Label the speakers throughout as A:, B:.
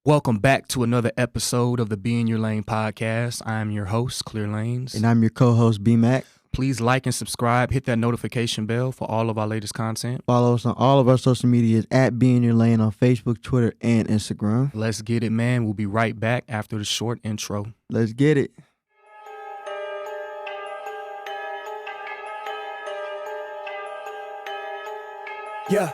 A: Welcome back to another episode of the BInYourLane Podcast. I'm your host, Clear Lanes.
B: And I'm your co-host, B-Mac.
A: Please like and subscribe. Hit that notification bell for all of our latest content.
B: Follow us on all of our social medias at BInYourLane on Facebook, Twitter, and Instagram.
A: Let's get it, man. We'll be right back after the short intro.
B: Let's get it.
C: Yeah.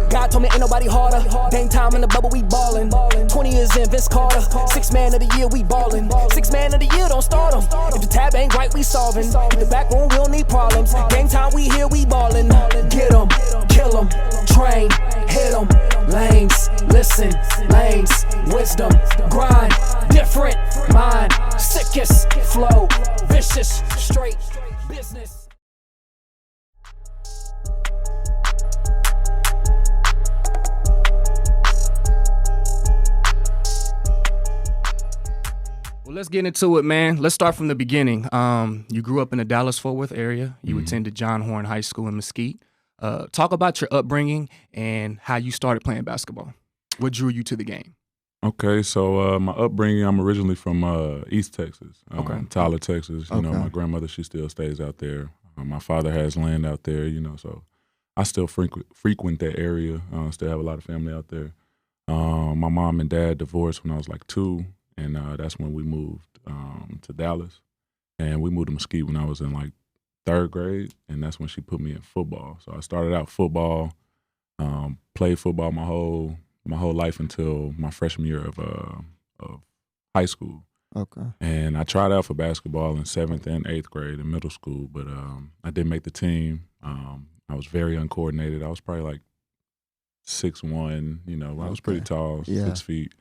C: God told me ain't nobody harder. Dame time in the bubble, we ballin'. 20 years in, Vince Carter. 6 man of the year, we ballin'. 6 man of the year, don't start 'em. If the tab ain't right, we solvin'. Hit the back room, we don't need problems. Game time, we here, we ballin'. Get 'em, kill 'em, train, hit 'em. Lanes, listen, lanes, wisdom, grind, different mind, sickest flow, vicious, straight business.
A: Well, let's get into it, man. Let's start from the beginning. You grew up in the Dallas-Fort Worth area. You attended John Horn High School in Mesquite. Talk about your upbringing and how you started playing basketball. What drew you to the game?
D: Okay, so my upbringing, I'm originally from East Texas, Tyler, Texas. You know, my grandmother, she still stays out there. My father has land out there, you know, so I still frequent that area. Still have a lot of family out there. My mom and dad divorced when I was like 2. And that's when we moved to Dallas. And we moved to Mesquite when I was in like 3rd grade. And that's when she put me in football. So I started out football, played football my whole life until my freshman year of high school.
B: Okay.
D: And I tried out for basketball in 7th and 8th grade in middle school, but I didn't make the team. I was very uncoordinated. I was probably like 6'1", you know, I was pretty tall, 6 feet.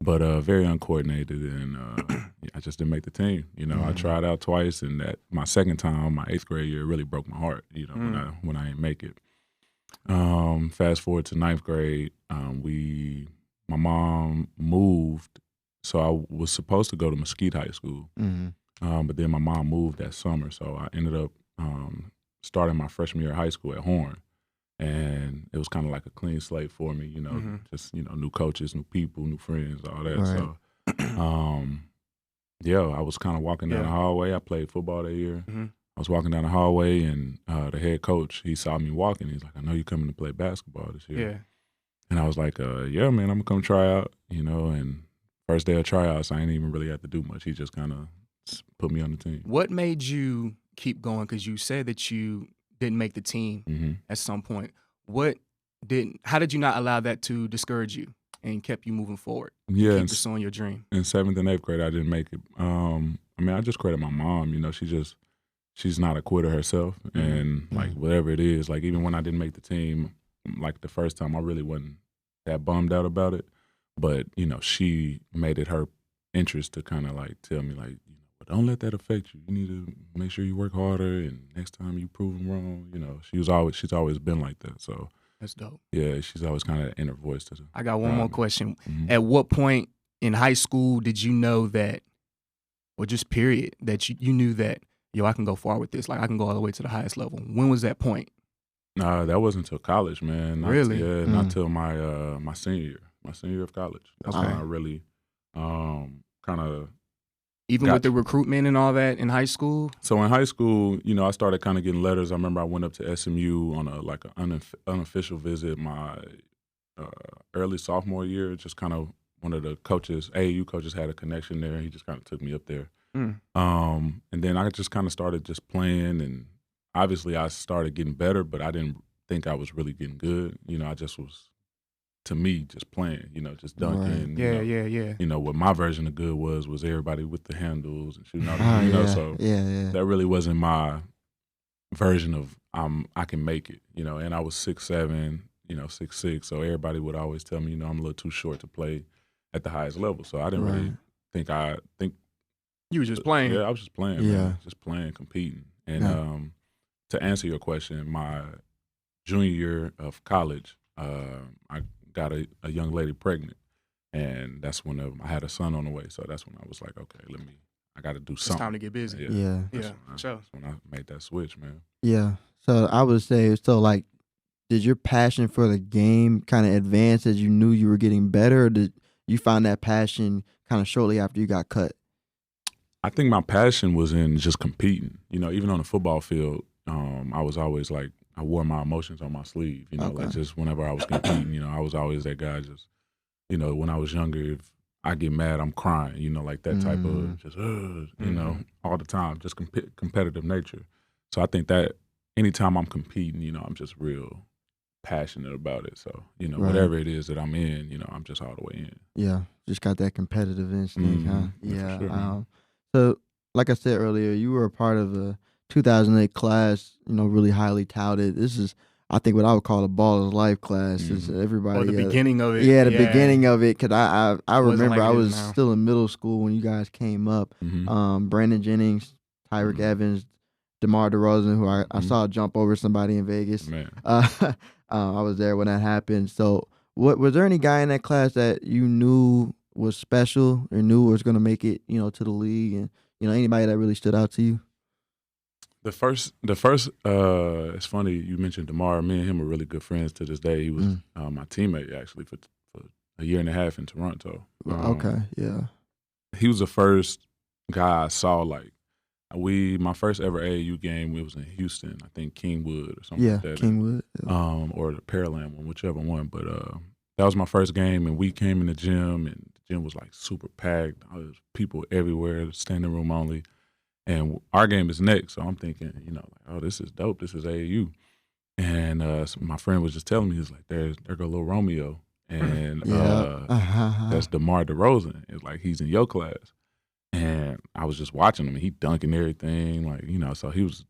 D: But very uncoordinated, and I just didn't make the team. You know, I tried out twice, and that my second time, my 8th grade year, really broke my heart. You know, when I didn't make it. Fast forward to 9th grade, my mom moved, so I was supposed to go to Mesquite High School, but then my mom moved that summer, so I ended up starting my freshman year of high school at Horn. And it was kind of like a clean slate for me, you know, just, you know, new coaches, new people, new friends, all that.
B: Right.
D: So, I was kind of walking down the hallway. I played football that year. I was walking down the hallway, and the head coach, he saw me walking. He's like, I know you're coming to play basketball this year.
A: Yeah.
D: And I was like, yeah, man, I'm going to come try out, you know. And first day of tryouts, I ain't even really had to do much. He just kind of put me on the team.
A: What made you keep going? Because you said that you didn't make the team at some point. How did you not allow that to discourage you and kept you moving forward?
D: Yeah,
A: keep pursuing your dream.
D: In 7th and 8th grade, I didn't make it. I mean, I just credit my mom. You know, she's not a quitter herself, and like whatever it is, like even when I didn't make the team, like the first time, I really wasn't that bummed out about it. But you know, she made it her interest to kind of like tell me like, don't let that affect you. You need to make sure you work harder, and next time you prove them wrong. You know, she's always been like that. So
A: that's dope.
D: Yeah, she's always kind of inner voice to them.
A: I got one more question. At what point in high school did you know that, or just period, that you knew that, I can go far with this. Like I can go all the way to the highest level. When was that point?
D: Nah, that wasn't until college, man.
A: Really?
D: Not till my senior year. My senior year of college. That's when I really kind of.
A: Even with the recruitment and all that in high school?
D: So in high school, you know, I started kind of getting letters. I remember I went up to SMU on an unofficial visit my early sophomore year. Just kind of one of the coaches, AAU coaches, had a connection there. He just kind of took me up there. And then I just kind of started just playing. And obviously I started getting better, but I didn't think I was really getting good. You know, I just was, to me, just playing, you know, just dunking.
A: Right. Yeah.
D: You know, what my version of good was everybody with the handles and shooting out, you know, so that really wasn't my version of I can make it, you know, and I was 6'7", you know, 6'6", so everybody would always tell me, you know, I'm a little too short to play at the highest level, so I didn't really think
A: you were just playing.
D: Yeah, I was just playing, man. Just playing, competing. And to answer your question, my junior year of college, I got a young lady pregnant, and that's when I had a son on the way. So that's when I was like, okay, I got to do something.
A: It's time to get busy.
B: Yeah.
D: That's when I made that switch, man.
B: Yeah. So I would say, so like did your passion for the game kind of advance as you knew you were getting better, or did you find that passion kind of shortly after you got cut?
D: I think my passion was in just competing. You know, even on the football field, I was always like, I wore my emotions on my sleeve. You know, like just whenever I was competing, you know, I was always that guy. Just, you know, when I was younger, if I get mad, I'm crying. You know, like that type of just, you know, all the time, just competitive nature. So I think that anytime I'm competing, you know, I'm just real passionate about it. So, you know, whatever it is that I'm in, you know, I'm just all the way in.
B: Yeah, just got that competitive instinct, huh? Yeah.
D: Sure,
B: so, like I said earlier, you were a part of the 2008 class, you know, really highly touted. This is, I think, what I would call a baller's life class. Is everybody
A: Or the beginning of it.
B: Yeah, the beginning of it. Because I remember
A: like
B: I was still in middle school when you guys came up. Brandon Jennings, Tyreek Evans, DeMar DeRozan, who I saw jump over somebody in Vegas.
D: Man.
B: I was there when that happened. So, was there any guy in that class that you knew was special or knew was going to make it, you know, to the league, and you know, anybody that really stood out to you?
D: The first. It's funny you mentioned DeMar. Me and him are really good friends to this day. He was my teammate actually for a year and a half in Toronto.
B: Okay, yeah.
D: He was the first guy I saw. Like my first ever AAU game, it was in Houston. I think Kingwood or something like that.
B: Yeah, Kingwood.
D: Or the Pearland one, whichever one. But that was my first game, and we came in the gym, and the gym was like super packed. There was people everywhere, standing room only. And our game is next, so I'm thinking, you know, like, oh, this is dope. This is AAU. And so my friend was just telling me, he's like, there go little Romeo, and that's DeMar DeRozan. It's like he's in your class. And I was just watching him, and he dunking everything, like, you know. So he was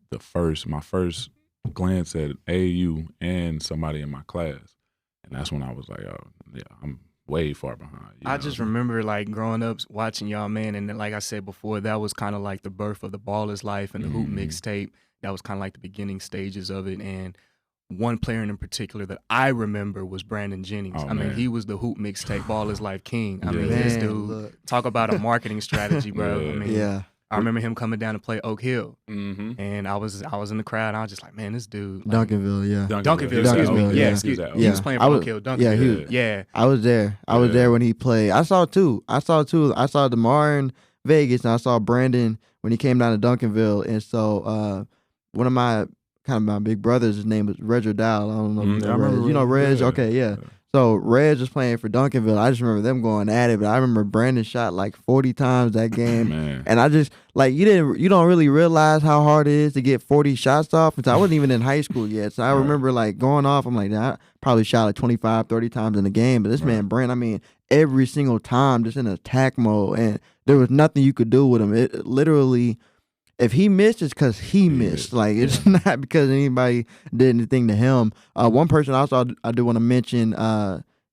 D: my first glance at AAU and somebody in my class, and that's when I was like, oh yeah, I'm way far behind.
A: I just remember like growing up watching y'all, man, and then, like I said before, that was kind of like the birth of the Baller's Life and the Hoop mixtape. That was kind of like the beginning stages of it. And one player in particular that I remember was Brandon Jennings.
D: Oh,
A: I mean,
D: man.
A: he was the Hoop mixtape Baller's Life king. I mean,
B: Man,
A: this dude,
B: look.
A: talk about a marketing strategy, bro.
D: Yeah.
A: I mean, I remember him coming down to play Oak Hill, and I was in the crowd, and I was just like, man, this dude. Like,
B: Duncanville, yeah.
A: Duncanville,
B: yeah.
A: excuse me.
D: Yeah.
A: He was playing for Oak Hill, Duncanville.
B: Yeah. I was there. I was there when he played. I saw two. I saw DeMar in Vegas, and I saw Brandon when he came down to Duncanville. And so one of my big brothers, his name was Reg O'Dowd. I don't know if you know Reg. You know Reg?
D: Yeah.
B: Okay, yeah. So Reg was playing for Duncanville. I just remember them going at it, but I remember Brandon shot like 40 times that game.
D: Man.
B: And I just like you don't really realize how hard it is to get 40 shots off. I wasn't even in high school yet. So I remember like going off, I'm like, I probably shot like 25, 30 times in the game. But this man, Brandon, I mean, every single time just in attack mode, and there was nothing you could do with him. It literally, if he missed, it's because he missed. Like, it's not because anybody did anything to him. One person also I do want to mention,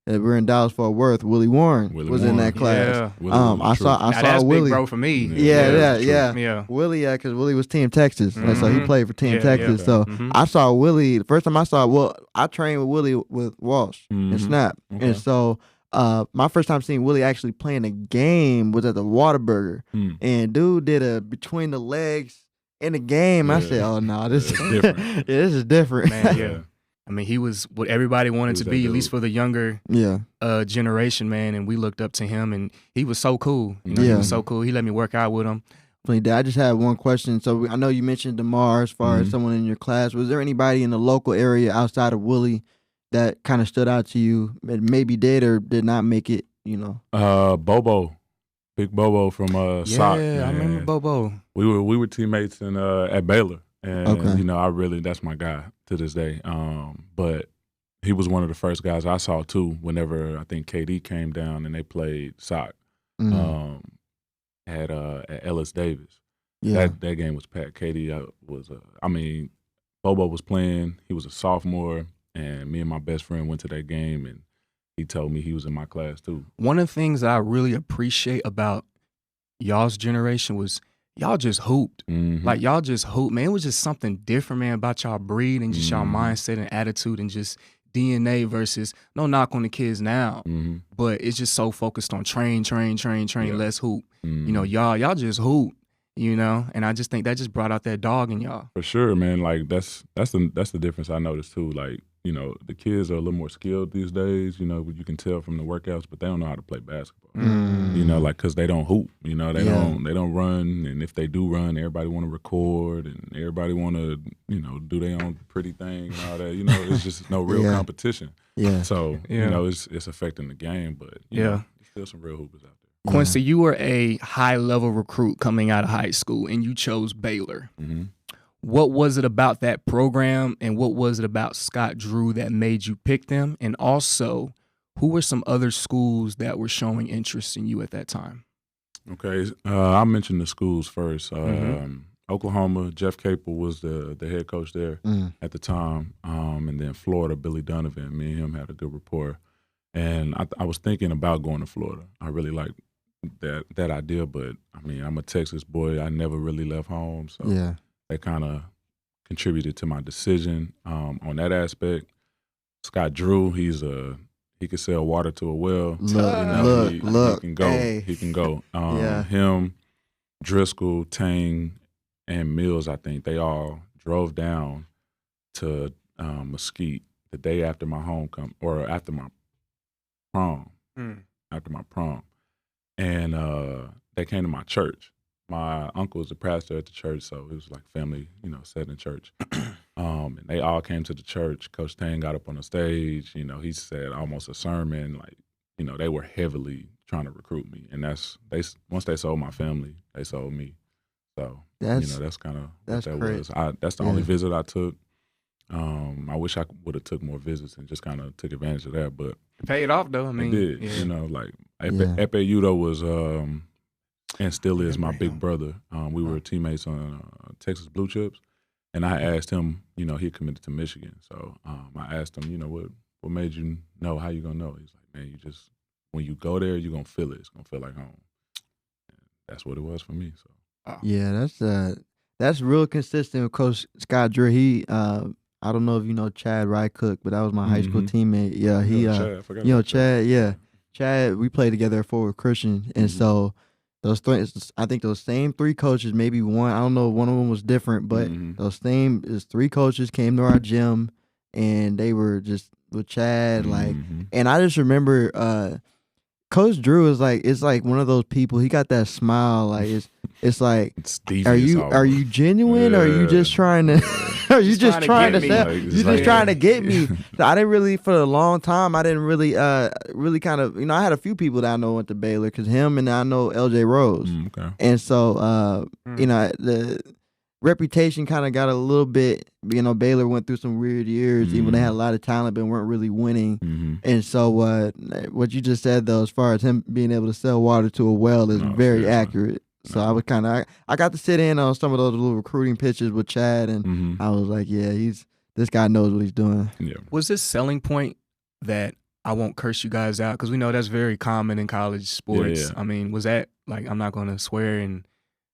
B: we're in Dallas-Fort Worth, Willie Warren was in that class.
A: Yeah.
B: I saw
A: that's
B: Willie.
A: big bro for me.
B: Yeah. Willie, because Willie was Team Texas. Like, so he played for Team Texas. So I saw Willie, the first time I trained with Willie with Walsh and Snap.
D: Okay.
B: And so my first time seeing Willie actually playing a game was at the Whataburger. And dude did a between the legs in the game. I said, oh, no, this is different. This is different.
A: Man, yeah. I mean, he was what everybody wanted to be, at least for the younger generation, man. And we looked up to him, and he was so cool. You know, he was so cool. He let me work out with him.
B: I just had one question. So I know you mentioned DeMar as far as someone in your class. Was there anybody in the local area outside of Willie that kind of stood out to you and maybe did or did not make it, you know?
D: Bobo. Big Bobo from SOC.
A: Yeah, I remember Bobo.
D: We were teammates in at Baylor. And, you know, that's my guy to this day. But he was one of the first guys I saw, too, whenever I think KD came down and they played SOC at Ellis Davis.
B: Yeah.
D: That game was packed. KD Bobo was playing. He was a sophomore, and me and my best friend went to that game, and he told me he was in my class, too.
A: One of the things that I really appreciate about y'all's generation was y'all just hooped. Like, y'all just hooped, man. It was just something different, man, about y'all breed and just y'all mindset and attitude and just DNA versus, no knock on the kids now, but it's just so focused on train, let's hoop. You know, y'all just hoop, you know, and I just think that just brought out that dog in y'all.
D: For sure, man. Like, that's the difference I noticed, too. Like, you know, the kids are a little more skilled these days. You know, you can tell from the workouts, but they don't know how to play basketball. You know, like because they don't hoop. You know, they don't run, and if they do run, everybody want to record, and everybody want to, you know, do their own pretty thing and all that. You know, it's just no real competition. Yeah. So you know, it's affecting the game, but you know, there's still some real hoopers out there.
A: Quincy, you were a high-level recruit coming out of high school, and you chose Baylor. What was it about that program, and what was it about Scott Drew that made you pick them? And also, who were some other schools that were showing interest in you at that time?
D: Okay, I'll mention the schools first. Oklahoma, Jeff Capel was the head coach there at the time, and then Florida, Billy Donovan. Me and him had a good rapport, and I was thinking about going to Florida. I really liked that idea, but I mean, I'm a Texas boy. I never really left home, so that kind of contributed to my decision on that aspect. Scott Drew, he could sell water to a well. He can go. Hey. He can go. Him, Driscoll, Tang, and Mills, I think they all drove down to Mesquite the day after my homecoming, or after my prom. After my prom, and they came to my church. My uncle was the pastor at the church, so it was like family, you know, set in church. And they all came to the church. Coach Tang got up on the stage. You know, he said almost a sermon. Like, you know, they were heavily trying to recruit me. And once they sold my family, they sold me. So, you know, that's kind of what that was. That's the only visit I took. I wish I would have took more visits and just kind of took advantage of that. But
A: it paid off, though. I mean,
D: it did. You know, like FAU, though, was and still is my big brother. We were teammates on Texas Blue Chips, and I asked him, you know, he committed to Michigan. So I asked him, you know, what made you know? How you gonna know? He's like, man, you just, when you go there, you're gonna feel it. It's gonna feel like home. And that's what it was for me. So
B: yeah, that's real consistent with Coach Scott Drew. He I don't know if you know Chad Rycook, but that was my high school teammate. Yeah, he Chad, yeah. Chad, we played together at Forward Christian, and so those same three coaches, maybe one, I don't know, one of them was different, but those same three coaches came to our gym, and they were just with Chad, like, and I just remember Coach Drew is like, it's like one of those people. He got that smile, like it's like, are you genuine, or are you just trying to? Are you just trying to trying to get me? So I didn't really, for a long time, I didn't really kind of, you know, I had a few people that I know went to Baylor, because him and I know LJ Rose, and so you know, the reputation kind of got a little bit, you know, Baylor went through some weird years, even they had a lot of talent but weren't really winning. And so what you just said, though, as far as him being able to sell water to a well is very accurate. So I was I got to sit in on some of those little recruiting pitches with Chad, and I was like, yeah, this guy knows what he's doing. Yeah.
A: Was this selling point that I won't curse you guys out, because we know that's very common in college sports? Yeah. I mean, was that, like, I'm not going to swear and...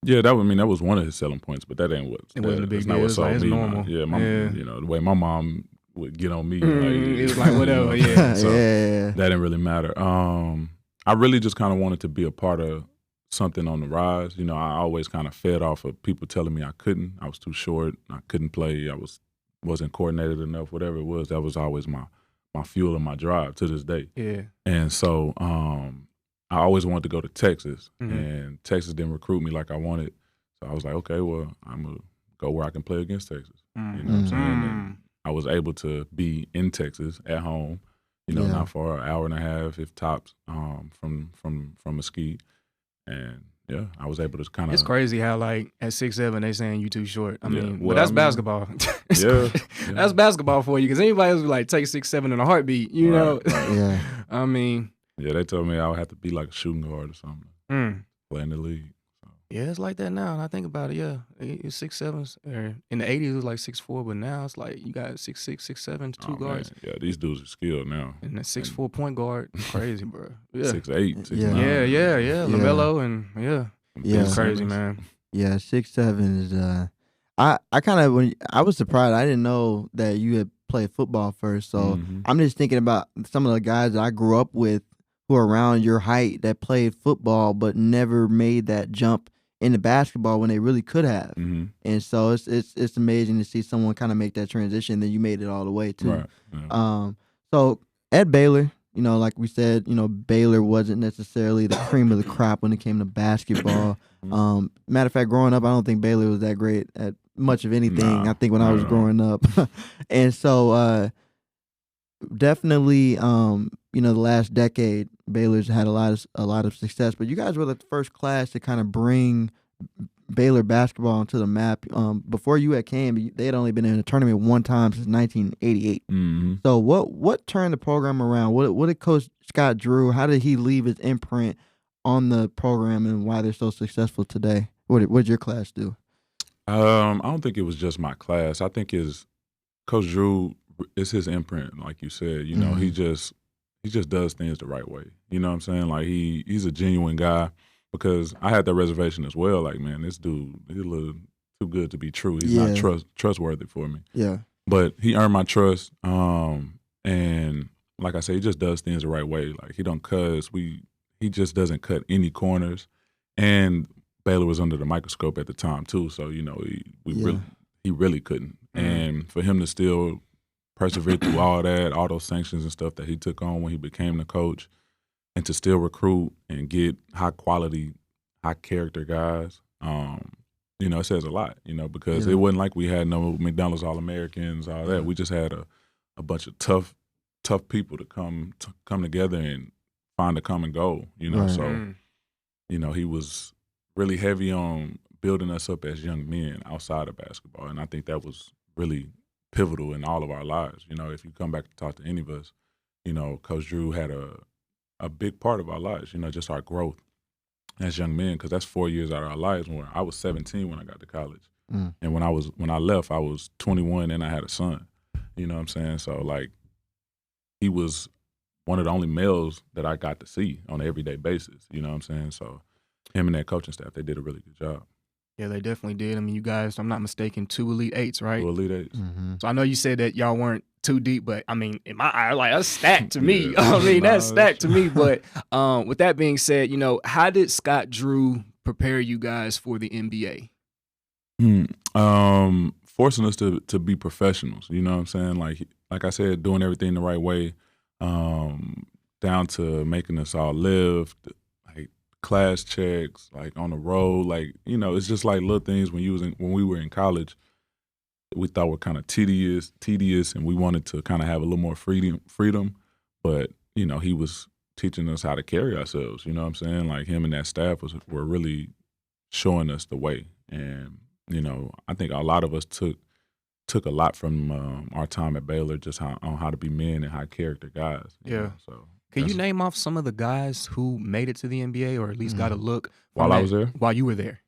D: Yeah, that was one of his selling points, but that ain't what.
A: It wasn't a big deal. It was like, it's normal.
D: Yeah, you know, the way my mom would get on me,
A: it was like whatever. Yeah,
D: so that didn't really matter. I really just kind of wanted to be a part of something on the rise. You know, I always kind of fed off of people telling me I couldn't. I was too short. I couldn't play. I wasn't coordinated enough. Whatever it was, that was always my fuel and my drive to this day. Yeah. And so, I always wanted to go to Texas, and Texas didn't recruit me like I wanted. So I was like, okay, well, I'm going to go where I can play against Texas. You know what I'm saying? And I was able to be in Texas at home, you know, not far, an hour and a half, if tops, from Mesquite. And, yeah, I was able to kind of.
A: It's crazy how, like, at 6'7", they saying you too short. I mean, well, that's basketball. That's basketball for you, because anybody else would, like, take 6'7" in a heartbeat, you know? Right. Yeah. I mean.
D: Yeah, they told me I would have to be like a shooting guard or something. Play in the league. So.
A: Yeah, it's like that now. And I think about it, yeah. It's 6'7", or in the 80s it was like 6'4", but now it's like you got 6'6", 6'7", two guards.
D: Man. Yeah, these dudes are skilled now.
A: And the 6'4" point guard, crazy, bro. Yeah.
D: 6'8", 6'9".
A: Yeah. LaMelo and it's crazy, man.
B: Yeah, 6'7" is I was surprised. I didn't know that you had played football first. So I'm just thinking about some of the guys that I grew up with who are around your height that played football but never made that jump into basketball when they really could have.
D: Mm-hmm.
B: And so it's amazing to see someone kind of make that transition. Then you made it all the way too.
D: Right. Yeah.
B: So at Baylor, like we said, Baylor wasn't necessarily the cream of the crop when it came to basketball. Matter of fact, growing up, I don't think Baylor was that great at much of anything.
D: No,
B: I think when I was growing up, and so definitely, the last decade, Baylor's had a lot of success. But you guys were the first class to kind of bring Baylor basketball onto the map. Before you had came, they had only been in a tournament one time since 1988.
D: Mm-hmm.
B: So what turned the program around? What did Coach Scott Drew? How did he leave his imprint on the program, and why they're so successful today? What did your class do?
D: I don't think it was just my class. I think Coach Drew, it's his imprint, like you said. He just does things the right way. You know what I'm saying? Like he's a genuine guy. Because I had that reservation as well. Like, man, this dude, he's a little too good to be true. He's not trustworthy for me.
B: Yeah.
D: But he earned my trust. And like I said, he just does things the right way. Like he don't cuss. He just doesn't cut any corners. And Baylor was under the microscope at the time too. So he really couldn't. Mm-hmm. And for him to still persevere through all those sanctions and stuff that he took on when he became the coach. And to still recruit and get high quality, high character guys, it says a lot, because it wasn't like we had no McDonald's All-Americans, all that. We just had a bunch of tough people to come together and find a common goal,
B: Right.
D: So, he was really heavy on building us up as young men outside of basketball. And I think that was really pivotal in all of our lives. If you come back to talk to any of us, Coach Drew had a big part of our lives, just our growth as young men, because that's 4 years out of our lives. When I was 17 when I got to college, and when I left, I was 21 and I had a son. You know what I'm saying? So like, he was one of the only males that I got to see on an everyday basis. You know what I'm saying? So him and that coaching staff, they did a really good job.
A: Yeah, they definitely did. I mean, you guys, if I'm not mistaken, 2 Elite Eights, right?
D: 2 Elite Eights.
B: Mm-hmm.
A: So I know you said that y'all weren't too deep, but I mean, in my eye, like, that's stacked to me.
D: Yeah.
A: I mean, that's stacked to me. But with that being said, how did Scott Drew prepare you guys for the NBA?
D: Forcing us to be professionals. You know what I'm saying? Like I said, doing everything the right way, down to making us all live, like class checks, like on the road, like it's just like little things when we were in college. We thought were kind of tedious, and we wanted to kind of have a little more freedom. But he was teaching us how to carry ourselves. You know what I'm saying? Like him and that staff were really showing us the way. And I think a lot of us took a lot from our time at Baylor, just on how to be men and high character guys.
A: Yeah.
D: So
A: can you name off some of the guys who made it to the NBA, or at least got a look
D: while I was there?
A: While you were there.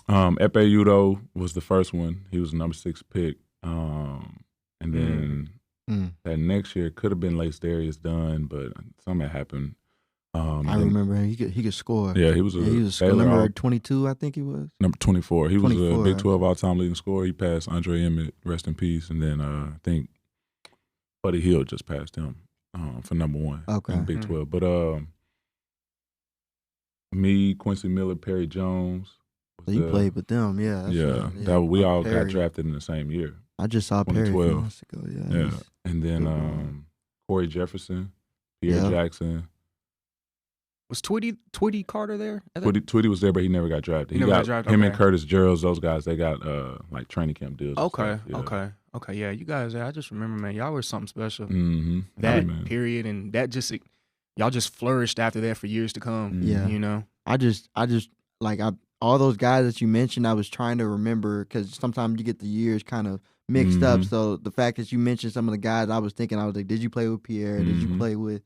D: Epe Udoh was the first one. He was the number 6 pick. And then that next year could have been Lacedarius Dunn, but something had happened.
B: I remember him. He could score.
D: Yeah, he was
B: number 22, I think he was.
D: Number 24. He
B: 24,
D: was a Big 12 all-time leading scorer. He passed Andre Emmett, rest in peace. And then I think Buddy Hield just passed him for number 1 in Big 12. But me, Quincy Miller, Perry Jones.
B: So you played with them, yeah.
D: That we all got drafted in the same year.
B: I just saw Perry a few months ago,
D: yeah. And then Corey Jefferson, Pierre Jackson.
A: Was Tweety Carter there?
D: Tweety was there, but he never got drafted. Him and Curtis Geralds, those guys, they got like training camp deals.
A: Okay. Yeah, you guys, I just remember, man, y'all were something special.
D: Mm-hmm.
A: That period, and that just, y'all just flourished after that for years to come.
B: Yeah. I just all those guys that you mentioned, I was trying to remember, because sometimes you get the years kind of mixed up. So the fact that you mentioned some of the guys, I was like, did you play with Pierre? Did you play with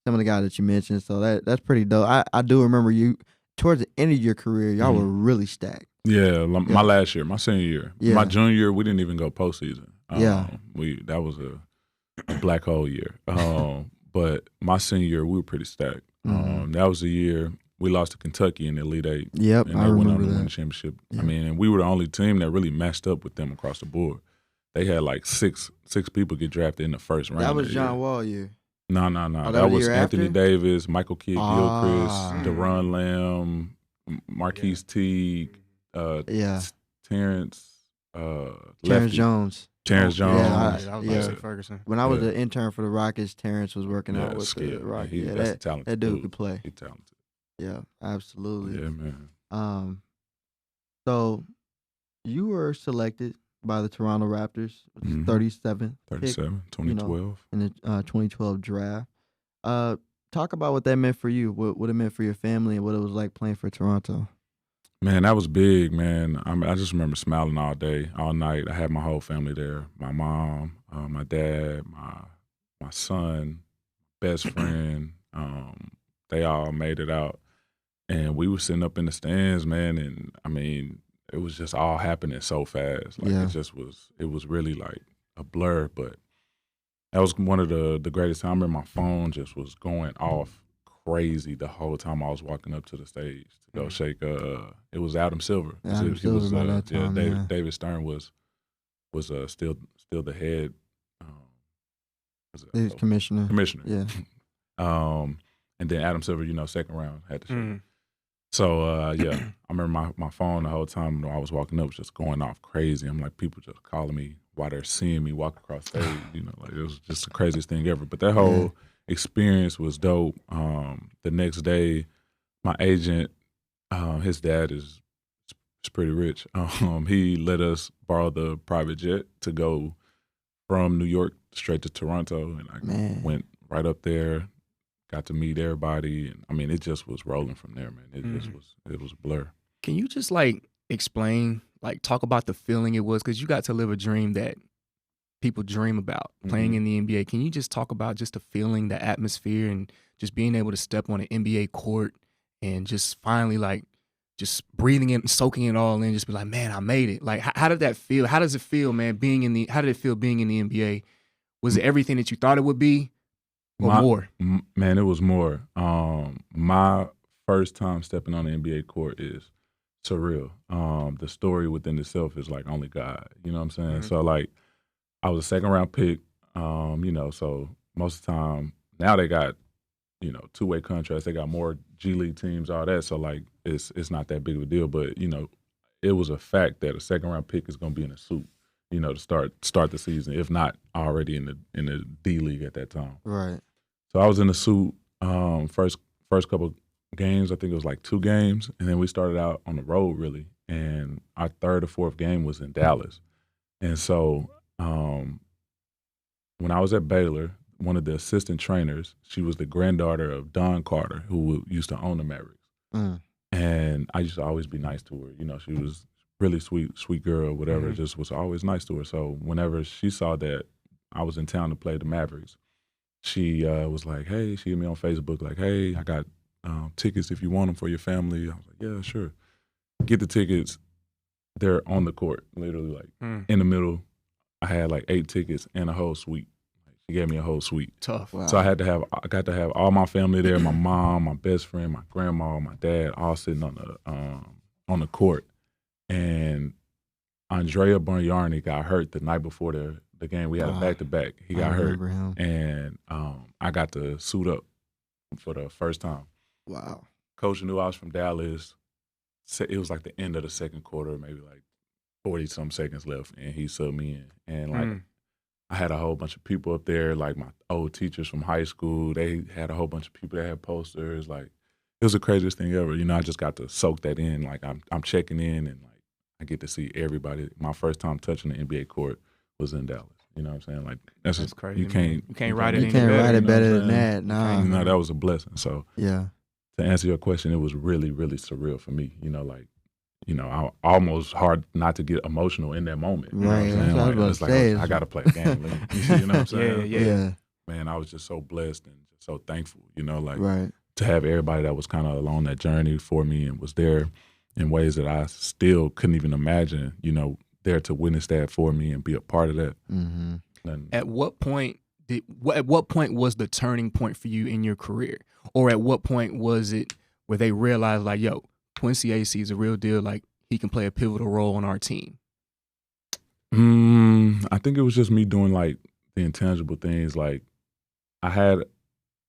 B: some of the guys that you mentioned? So that's pretty dope. I do remember you, towards the end of your career, y'all were really stacked.
D: Yeah, my last year, my senior year.
B: Yeah.
D: My junior year, we didn't even go postseason. That was a black hole year. But my senior year, we were pretty stacked. That was the year we lost to Kentucky in the Elite Eight.
B: Yep,
D: and
B: I
D: they went
B: remember
D: on to
B: that.
D: win the championship.
B: Yep.
D: I mean, and we were the only team that really matched up with them across the board. They had like six people get drafted in the first round.
B: That was John Wall year.
D: No.
B: Oh,
D: that was
B: year
D: Anthony
B: after?
D: Davis, Michael Kidd Gilchrist, Deron Lamb, Marquise Teague, Terrence
B: Jones.
D: Terrence Jones.
A: I was gonna say Ferguson.
B: When I was an intern for the Rockets, Terrence was working out with
D: skill.
B: the Rockets.
D: Yeah, that's a talented
B: that dude could play.
D: He's talented.
B: Yeah, absolutely.
D: Yeah, man.
B: So you were selected by the Toronto Raptors, 37th
D: 2012.
B: in the 2012 draft. Talk about what that meant for you, what it meant for your family, and what it was like playing for Toronto.
D: Man, that was big, man. I just remember smiling all day, all night. I had my whole family there. My mom, my dad, my son, best friend. They all made it out. And we were sitting up in the stands, man, and I mean, it was just all happening so fast. Like it was really like a blur, but that was one of the greatest times. I remember my phone just was going off crazy the whole time I was walking up to the stage to go shake. It was Adam Silver.
B: Adam Silver by that time,
D: David Stern was still the head.
B: He was commissioner.
D: Yeah. And then Adam Silver, second round had to shoot. So I remember my phone the whole time when I was walking up was just going off crazy. I'm like, people just calling me while they're seeing me walk across stage. Like it was just the craziest thing ever. But that whole experience was dope. The next day, my agent, his dad is pretty rich. He let us borrow the private jet to go from New York straight to Toronto, and I went right up there. Got to meet everybody, and I mean, it just was rolling from there, man. It was a blur.
A: Can you just explain, talk about the feeling it was? Because you got to live a dream that people dream about, playing in the NBA. Can you just talk about just the feeling, the atmosphere, and just being able to step on an NBA court and just finally just breathing it and soaking it all in, just be like, man, I made it. Like, how did that feel? How does it feel, man, how did it feel being in the NBA? Was it everything that you thought it would be? More?
D: Man, it was more. My first time stepping on the NBA court is surreal. The story within itself is like only God. You know what I'm saying? So I was a second round pick. So most of the time now they got two-way contracts. They got more G League teams, all that. So it's not that big of a deal. But it was a fact that a second round pick is going to be in a suit. To start the season, if not already in the D League at that time.
B: Right.
D: So I was in the suit first couple games. I think it was 2 games, and then we started out on the road really. And our third or fourth game was in Dallas. And so when I was at Baylor, one of the assistant trainers, she was the granddaughter of Don Carter, who used to own the Mavericks. And I used to always be nice to her. She was really sweet girl, whatever. Just was always nice to her. So whenever she saw that I was in town to play the Mavericks, she was like, hey, she hit me on Facebook like, hey, I got tickets if you want them for your family. I was like, yeah, sure. Get the tickets. They're on the court, literally in the middle. I had 8 tickets and a whole suite. She gave me a whole suite.
A: Tough.
B: Wow.
D: So I got to have all my family there, my mom, my best friend, my grandma, my dad, all sitting on the court. And Andrea Bargnani got hurt the night before the game. We had a back-to-back. He got hurt.
B: Him.
D: And I got to suit up for the first time.
B: Wow.
D: Coach knew I was from Dallas. It was the end of the second quarter, maybe 40-some seconds left, and he subbed me in. And I had a whole bunch of people up there, my old teachers from high school. They had a whole bunch of people that had posters. It was the craziest thing ever. I just got to soak that in. I'm checking in, and I get to see everybody. My first time touching the NBA court was in Dallas. You know what I'm saying? That's
A: crazy.
D: You can't
A: write it.
B: You can't write it better than that. No.
D: That was a blessing. So
B: yeah.
D: To answer your question, it was really, really surreal for me. I almost hard not to get emotional in that moment. You
B: right.
D: know what I'm saying?
B: That's what I
D: I got to play the game. You know what I'm saying?
B: Yeah.
D: Man, I was just so blessed and just so thankful.
B: Right.
D: To have everybody that was kind of along that journey for me and was there in ways that I still couldn't even imagine, there to witness that for me and be a part of that.
B: Mm-hmm.
A: At what point was the turning point for you in your career? Or at what point was it where they realized yo, Quincy Acy is a real deal, he can play a pivotal role on our team?
D: I think it was just me doing the intangible things. I had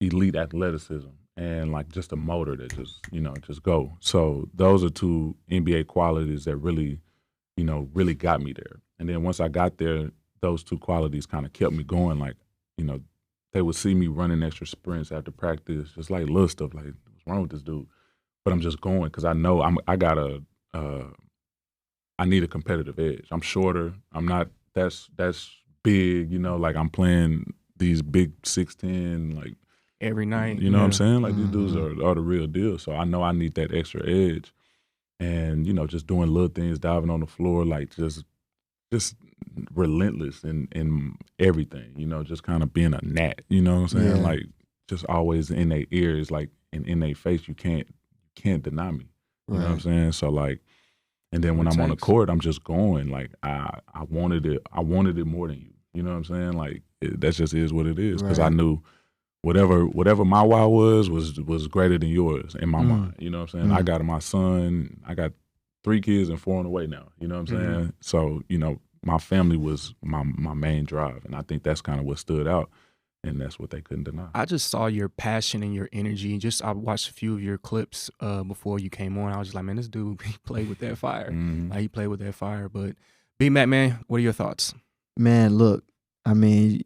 D: elite athleticism and like just a motor that just go. So those are two NBA qualities that really got me there. And then once I got there, those two qualities kind of kept me going. Like, they would see me running extra sprints after practice, just like little stuff like, what's wrong with this dude? But I'm just going because I know I need a competitive edge. I'm shorter. I'm not that's big, like I'm playing these big 6'10", like
A: every night.
D: You know what I'm saying? Like these dudes are the real deal. So I know I need that extra edge. And, just doing little things, diving on the floor, like just relentless in everything, just kind of being a gnat, you know what I'm saying?
B: Yeah.
D: Like just always in their ears, like in their face, you can't deny me. You know what I'm saying? So like, and then when I'm on the court, I'm just going like I wanted it more than you. You know what I'm saying? Like that just is what it is because I knew whatever my wow was greater than yours in my mind. You know what I'm saying? I got my son. I got 3 kids and 4 on the way now. You know what I'm saying? So my family was my main drive, and I think that's kind of what stood out. And that's what they couldn't deny.
A: I just saw your passion and your energy. I watched a few of your clips before you came on. I was just like, man, this dude, he played with that fire. Like, he played with that fire. But B-Mac, man, what are your thoughts?
B: Man, look, I mean,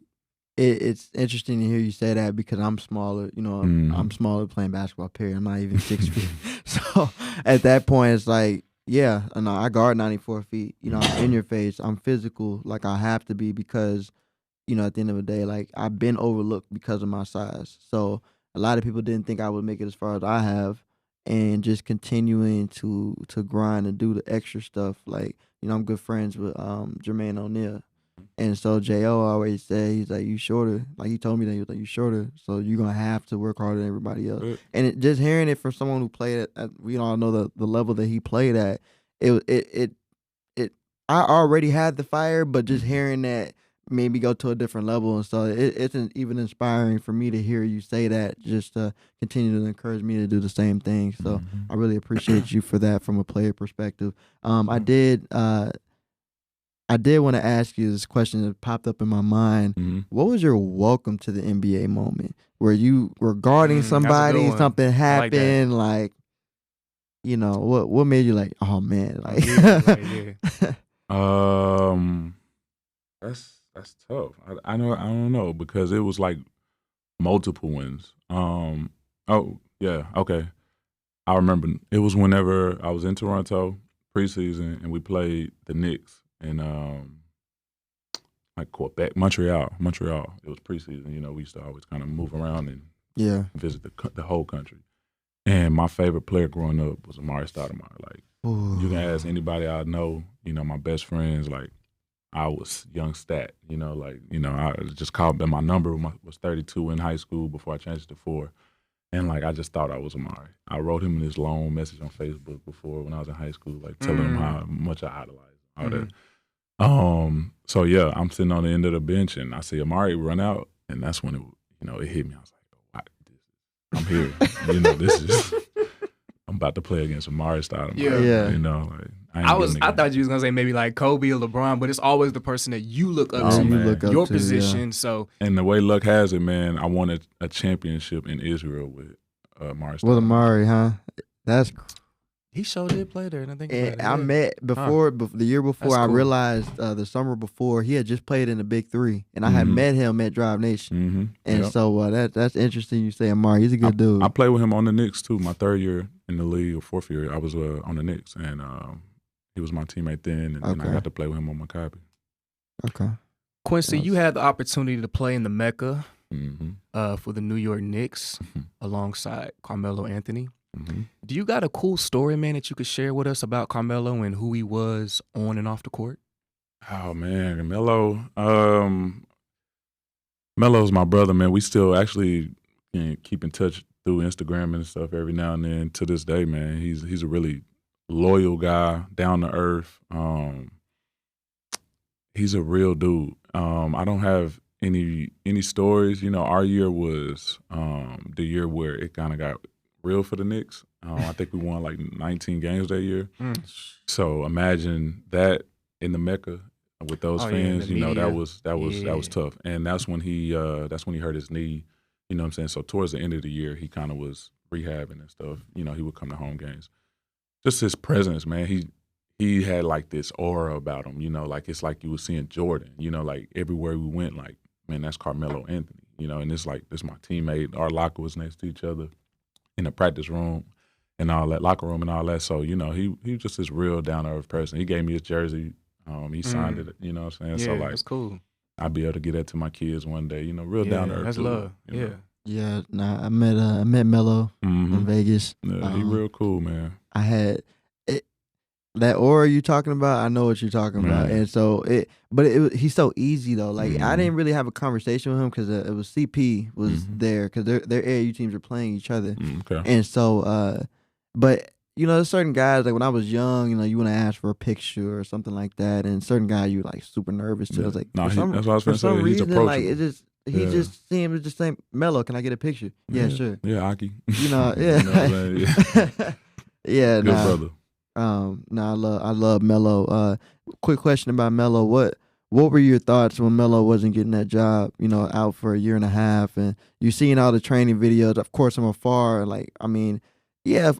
B: it's interesting to hear you say that because I'm smaller. I'm smaller playing basketball, period. I'm not even 6 feet. So at that point, it's like, yeah, no, I guard 94 feet. I'm in your face. I'm physical like I have to be because at the end of the day, like I've been overlooked because of my size. So a lot of people didn't think I would make it as far as I have, and just continuing to grind and do the extra stuff. Like, I'm good friends with Jermaine O'Neal. And so J.O. always said, he's like, you shorter. Like he told me that he was like, you shorter. So you're going to have to work harder than everybody else. And just hearing it from someone who played at we all know the level that he played at, it I already had the fire, but just hearing that made me go to a different level. And so it's even inspiring for me to hear you say that, just to continue to encourage me to do the same thing. So I really appreciate you for that from a player perspective. I did want to ask you this question that popped up in my mind. What was your welcome to the NBA moment? Where you were guarding somebody, something happened, like what made you like, oh man, like
D: That's tough. I don't know because it was like multiple wins. Oh yeah, okay. I remember it was whenever I was in Toronto preseason and we played the Knicks in like Quebec, Montreal. It was preseason. We used to always kind of move around and visit the whole country. And my favorite player growing up was Amar'e Stoudemire. Like you can ask anybody I know. My best friends like. I was young stat, I just called them. My number was 32 in high school before I changed it to 4. And I just thought I was Amar'e. I wrote him this long message on Facebook before when I was in high school, telling him how much I idolized all that. So yeah, I'm sitting on the end of the bench and I see Amar'e run out, and that's when it hit me. I was like, I'm here. This is, I'm about to play against Amar'e Stoudemire.
A: I thought you was gonna say maybe like Kobe or LeBron, but it's always the person that you look up to, your position. Yeah. So,
D: and the way luck has it, man, I won a championship in Israel with Amar'e.
B: With Amar'e, huh?
A: He sure did play there, and I think
B: I met the year before. Cool. I realized the summer before he had just played in the Big 3, and I had met him at Drive Nation. And so that's interesting. You say Amar'e, he's a good dude.
D: I played with him on the Knicks too. My 3rd year in the league or 4th year, I was on the Knicks, and he was my teammate then, and then I got to play with him on Maccabi.
B: Okay.
A: Quincy, you had the opportunity to play in the Mecca for the New York Knicks alongside Carmelo Anthony. Do you got a cool story, man, that you could share with us about Carmelo and who he was on and off the court?
D: Oh, man, Melo's my brother, man. We still actually keep in touch through Instagram and stuff every now and then to this day, man. He's a really loyal guy, down to earth. He's a real dude. I don't have any stories. Our year was the year where it kind of got real for the Knicks. I think we won like 19 games that year. So imagine that in the Mecca with those fans. That was tough. And that's when he hurt his knee You know what I'm saying? So towards the end of the year, he kind of was rehabbing and stuff. You know, he would come to home games. Just his presence, man. He had like this aura about him, you know, like it's like you were seeing Jordan, you know, like everywhere we went, like, man, that's Carmelo Anthony, you know, and it's like, this is my teammate. Our locker was next to each other in the practice room and all that, locker room and all that. So, you know, he was just this real down-to-earth person. He gave me his jersey. He signed it, you know what I'm saying?
A: Yeah,
D: So, like,
A: that's cool.
D: I'll be able to get that to my kids one day, you know, real down-to-earth.
A: That's love,
D: you know?
B: Yeah, nah, I met Melo in Vegas.
D: Yeah, he real cool, man.
B: I had that aura you talking about. I know what you're talking about, and so he's so easy though. Like I didn't really have a conversation with him because it was CP was there because their AAU teams are playing each other,
D: Okay.
B: and so but you know, there's certain guys like when I was young, you know, you want to ask for a picture or something like that, and certain guys you like super nervous to. I was like,
D: that's what I was
B: for some
D: say.
B: reason,
D: He's
B: like it just. He just seemed just saying, Melo, can I get a picture? Yeah, sure.
D: Yeah, Aki.
B: You know, yeah. Yeah,
D: Good brother.
B: I love Melo. Quick question about Melo. What were your thoughts when Melo wasn't getting that job, you know, out for a year and a half, and you seeing all the training videos, of course, from afar, like, I mean, yeah,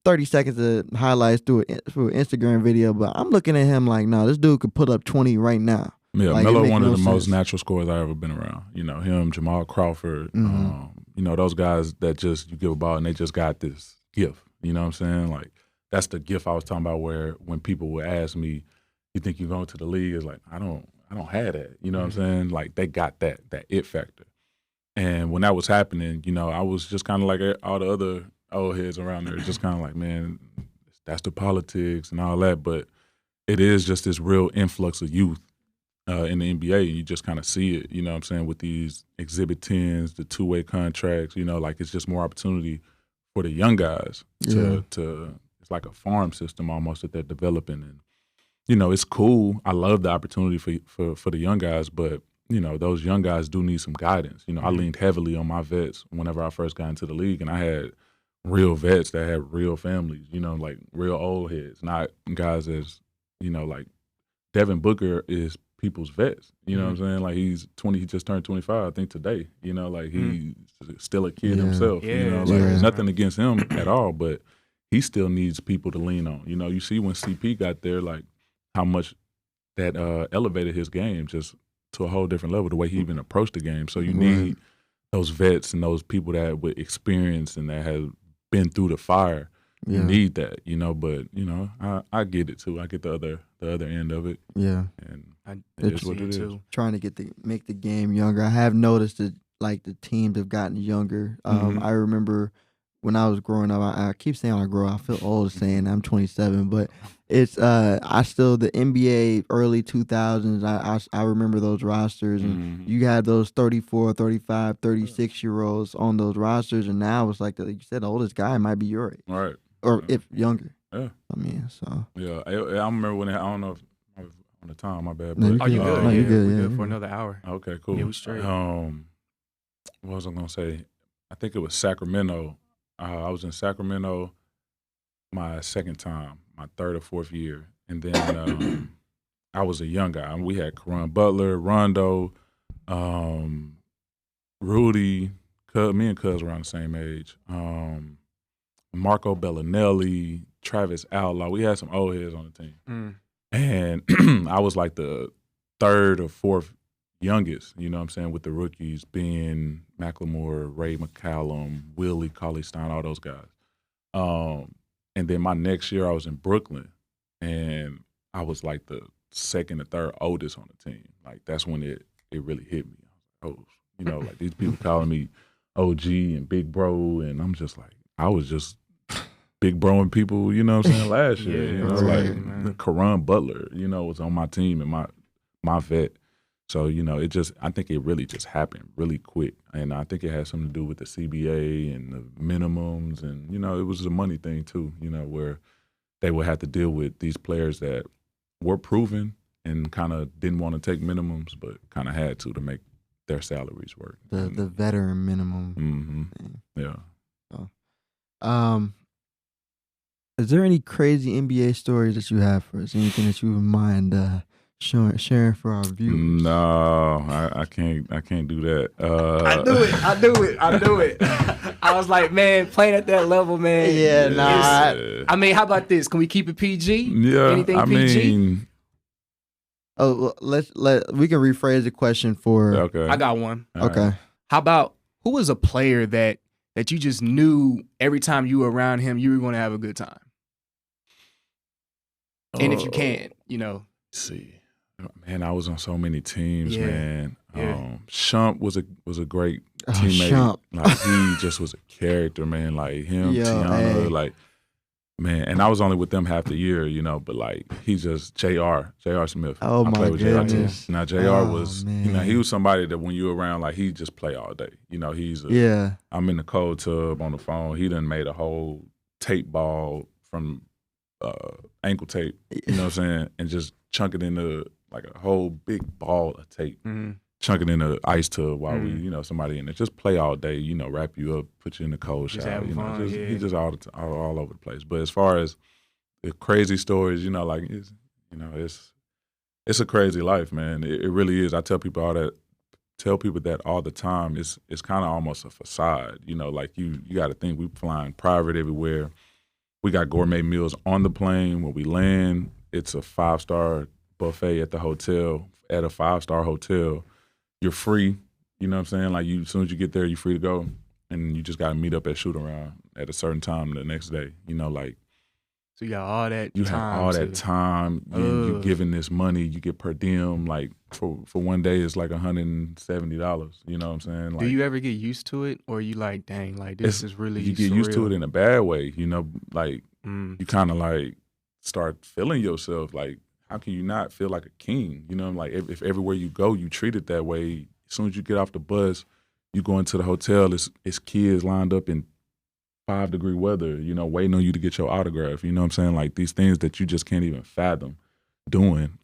B: 30 seconds of highlights through an Instagram video, but I'm looking at him like, no, this dude could put up 20 right now.
D: Yeah,
B: like,
D: Melo one of the
B: sense.
D: most natural scorers I've ever been around. You know, him, Jamal Crawford, you know, those guys that just, you give a ball and they just got this gift. You know what I'm saying? Like, that's the gift I was talking about where when people would ask me, you think you're going to the league? It's like, I don't have that. You know what I'm saying? Like, they got that it factor. And when that was happening, you know, I was just kind of like all the other old heads around there, just kind of like, man, that's the politics and all that. But it is just this real influx of youth in the NBA. You just kind of see it, you know what I'm saying, with these Exhibit 10s, the two-way contracts, you know, like it's just more opportunity for the young guys to it's like a farm system almost that they're developing. And, you know, it's cool. I love the opportunity for the young guys, but, you know, those young guys do need some guidance. You know, I leaned heavily on my vets whenever I first got into the league, and I had real vets that had real families, you know, like real old heads, not guys as, you know, like Devin Booker is people's vets. You know what I'm saying? Like he's 20, he just turned 25, I think today. You know, like he's still a kid himself. You know, like nothing against him at all, but he still needs people to lean on. You know, you see when CP got there, like how much that elevated his game just to a whole different level, the way he even approached the game. So you need those vets and those people that with experience and that have been through the fire. You need that, you know, but you know, I get it too. I get the other end of it. Yeah. And it's what it is.
B: Trying to make the game younger. I have noticed that like the teams have gotten younger. I remember when I was growing up, I keep saying I grow up, I feel old saying I'm 27, but it's I still the NBA early 2000s, I remember those rosters, and you had those 34, 35, 36-year-olds on those rosters, and now it's like you said, the oldest guy might be your age.
D: Right.
B: Or if younger.
D: Yeah.
B: I mean, so.
D: Yeah. I remember when I don't know if I was on the time, my bad. But,
B: no,
A: you good?
B: No, you're good.
A: We're good for another hour.
D: Okay, cool.
A: Yeah, we straight.
D: What was I gonna say? I think it was Sacramento. I was in Sacramento my second time, my third or fourth year, and then I was a young guy. We had Caron Butler, Rondo, Rudy, me and Cuz around the same age. Marco Bellinelli, Travis Outlaw. We had some old heads on the team. And I was like the third or fourth youngest, you know what I'm saying, with the rookies being McLemore, Ray McCallum, Willie Cauley-Stein, all those guys. And then my next year I was in Brooklyn, and I was like the second or third oldest on the team. Like that's when it really hit me. Oh, you know, like these people calling me OG and Big Bro, and I'm just like, I was just big broing people, you know what I'm saying, last year. You know, like Caron Butler, you know, was on my team and my vet. So, you know, I think it really just happened really quick. And I think it had something to do with the CBA and the minimums. And, you know, it was a money thing too, you know, where they would have to deal with these players that were proven and kind of didn't want to take minimums, but kind of had to make their salaries work.
B: The veteran minimum.
D: Mm-hmm. Yeah.
B: Is there any crazy NBA stories that you have for us? Anything that you would mind Sharing for our viewers.
D: No, I can't do that.
A: I knew it. I was like, man, playing at that level, man.
B: Yeah, nah.
A: I mean, how about this? Can we keep it PG?
D: Yeah,
A: Anything
D: I
A: PG?
D: mean,
B: Oh, we can rephrase the question for.
D: okay.
A: I got one.
B: Okay.
A: How about who was a player that you just knew every time you were around him, you were going to have a good time? And if you can,
D: Let's see. Man, I was on so many teams,
A: Yeah.
D: man.
A: Yeah.
D: Shump was a great teammate.
B: Shump.
D: Like he just was a character, man. Like him,
B: Yo,
D: Tiana,
B: hey.
D: like man. And I was only with them half the year, but like he's just J.R. Smith.
B: Oh,
D: I
B: my
D: played with J.R. too.
B: goodness.
D: Now J.R.
B: Oh,
D: was,
B: man.
D: he was somebody that when you were around, like he just play all day. He's
B: Yeah.
D: I'm in the cold tub on the phone. He done made a whole tape ball from ankle tape, you know what I'm saying, and just chunk it into like a whole big ball of tape, chunk it in the ice tub while we, somebody in there. Just play all day, wrap you up, put you in the cold
A: Just
D: shower.
A: having fun, yeah.
D: He's just all over the place. But as far as the crazy stories, like it's a crazy life, man. It really is. I tell people that all the time. It's kind of almost a facade, like you got to think we flying private everywhere. We got gourmet meals on the plane. When we land, it's a 5-star buffet at the hotel. At a 5-star hotel, you're free. You know what I'm saying? Like as soon as you get there, you're free to go, and you just got to meet up at shoot around at a certain time the next day.
A: So you got all that
D: you
A: time.
D: have all that time. You giving this money. You get per diem. Like for one day, it's like $170. You know what I'm saying? Like,
A: do you ever get used to it, or are you like, dang, like this is really
D: you get
A: surreal?
D: used to it in a bad way. Like you kind of like start feeling yourself like, how can you not feel like a king? Like if everywhere you go, you treat it that way. As soon as you get off the bus, you go into the hotel, it's kids lined up in 5-degree weather, waiting on you to get your autograph. You know what I'm saying? Like these things that you just can't even fathom doing,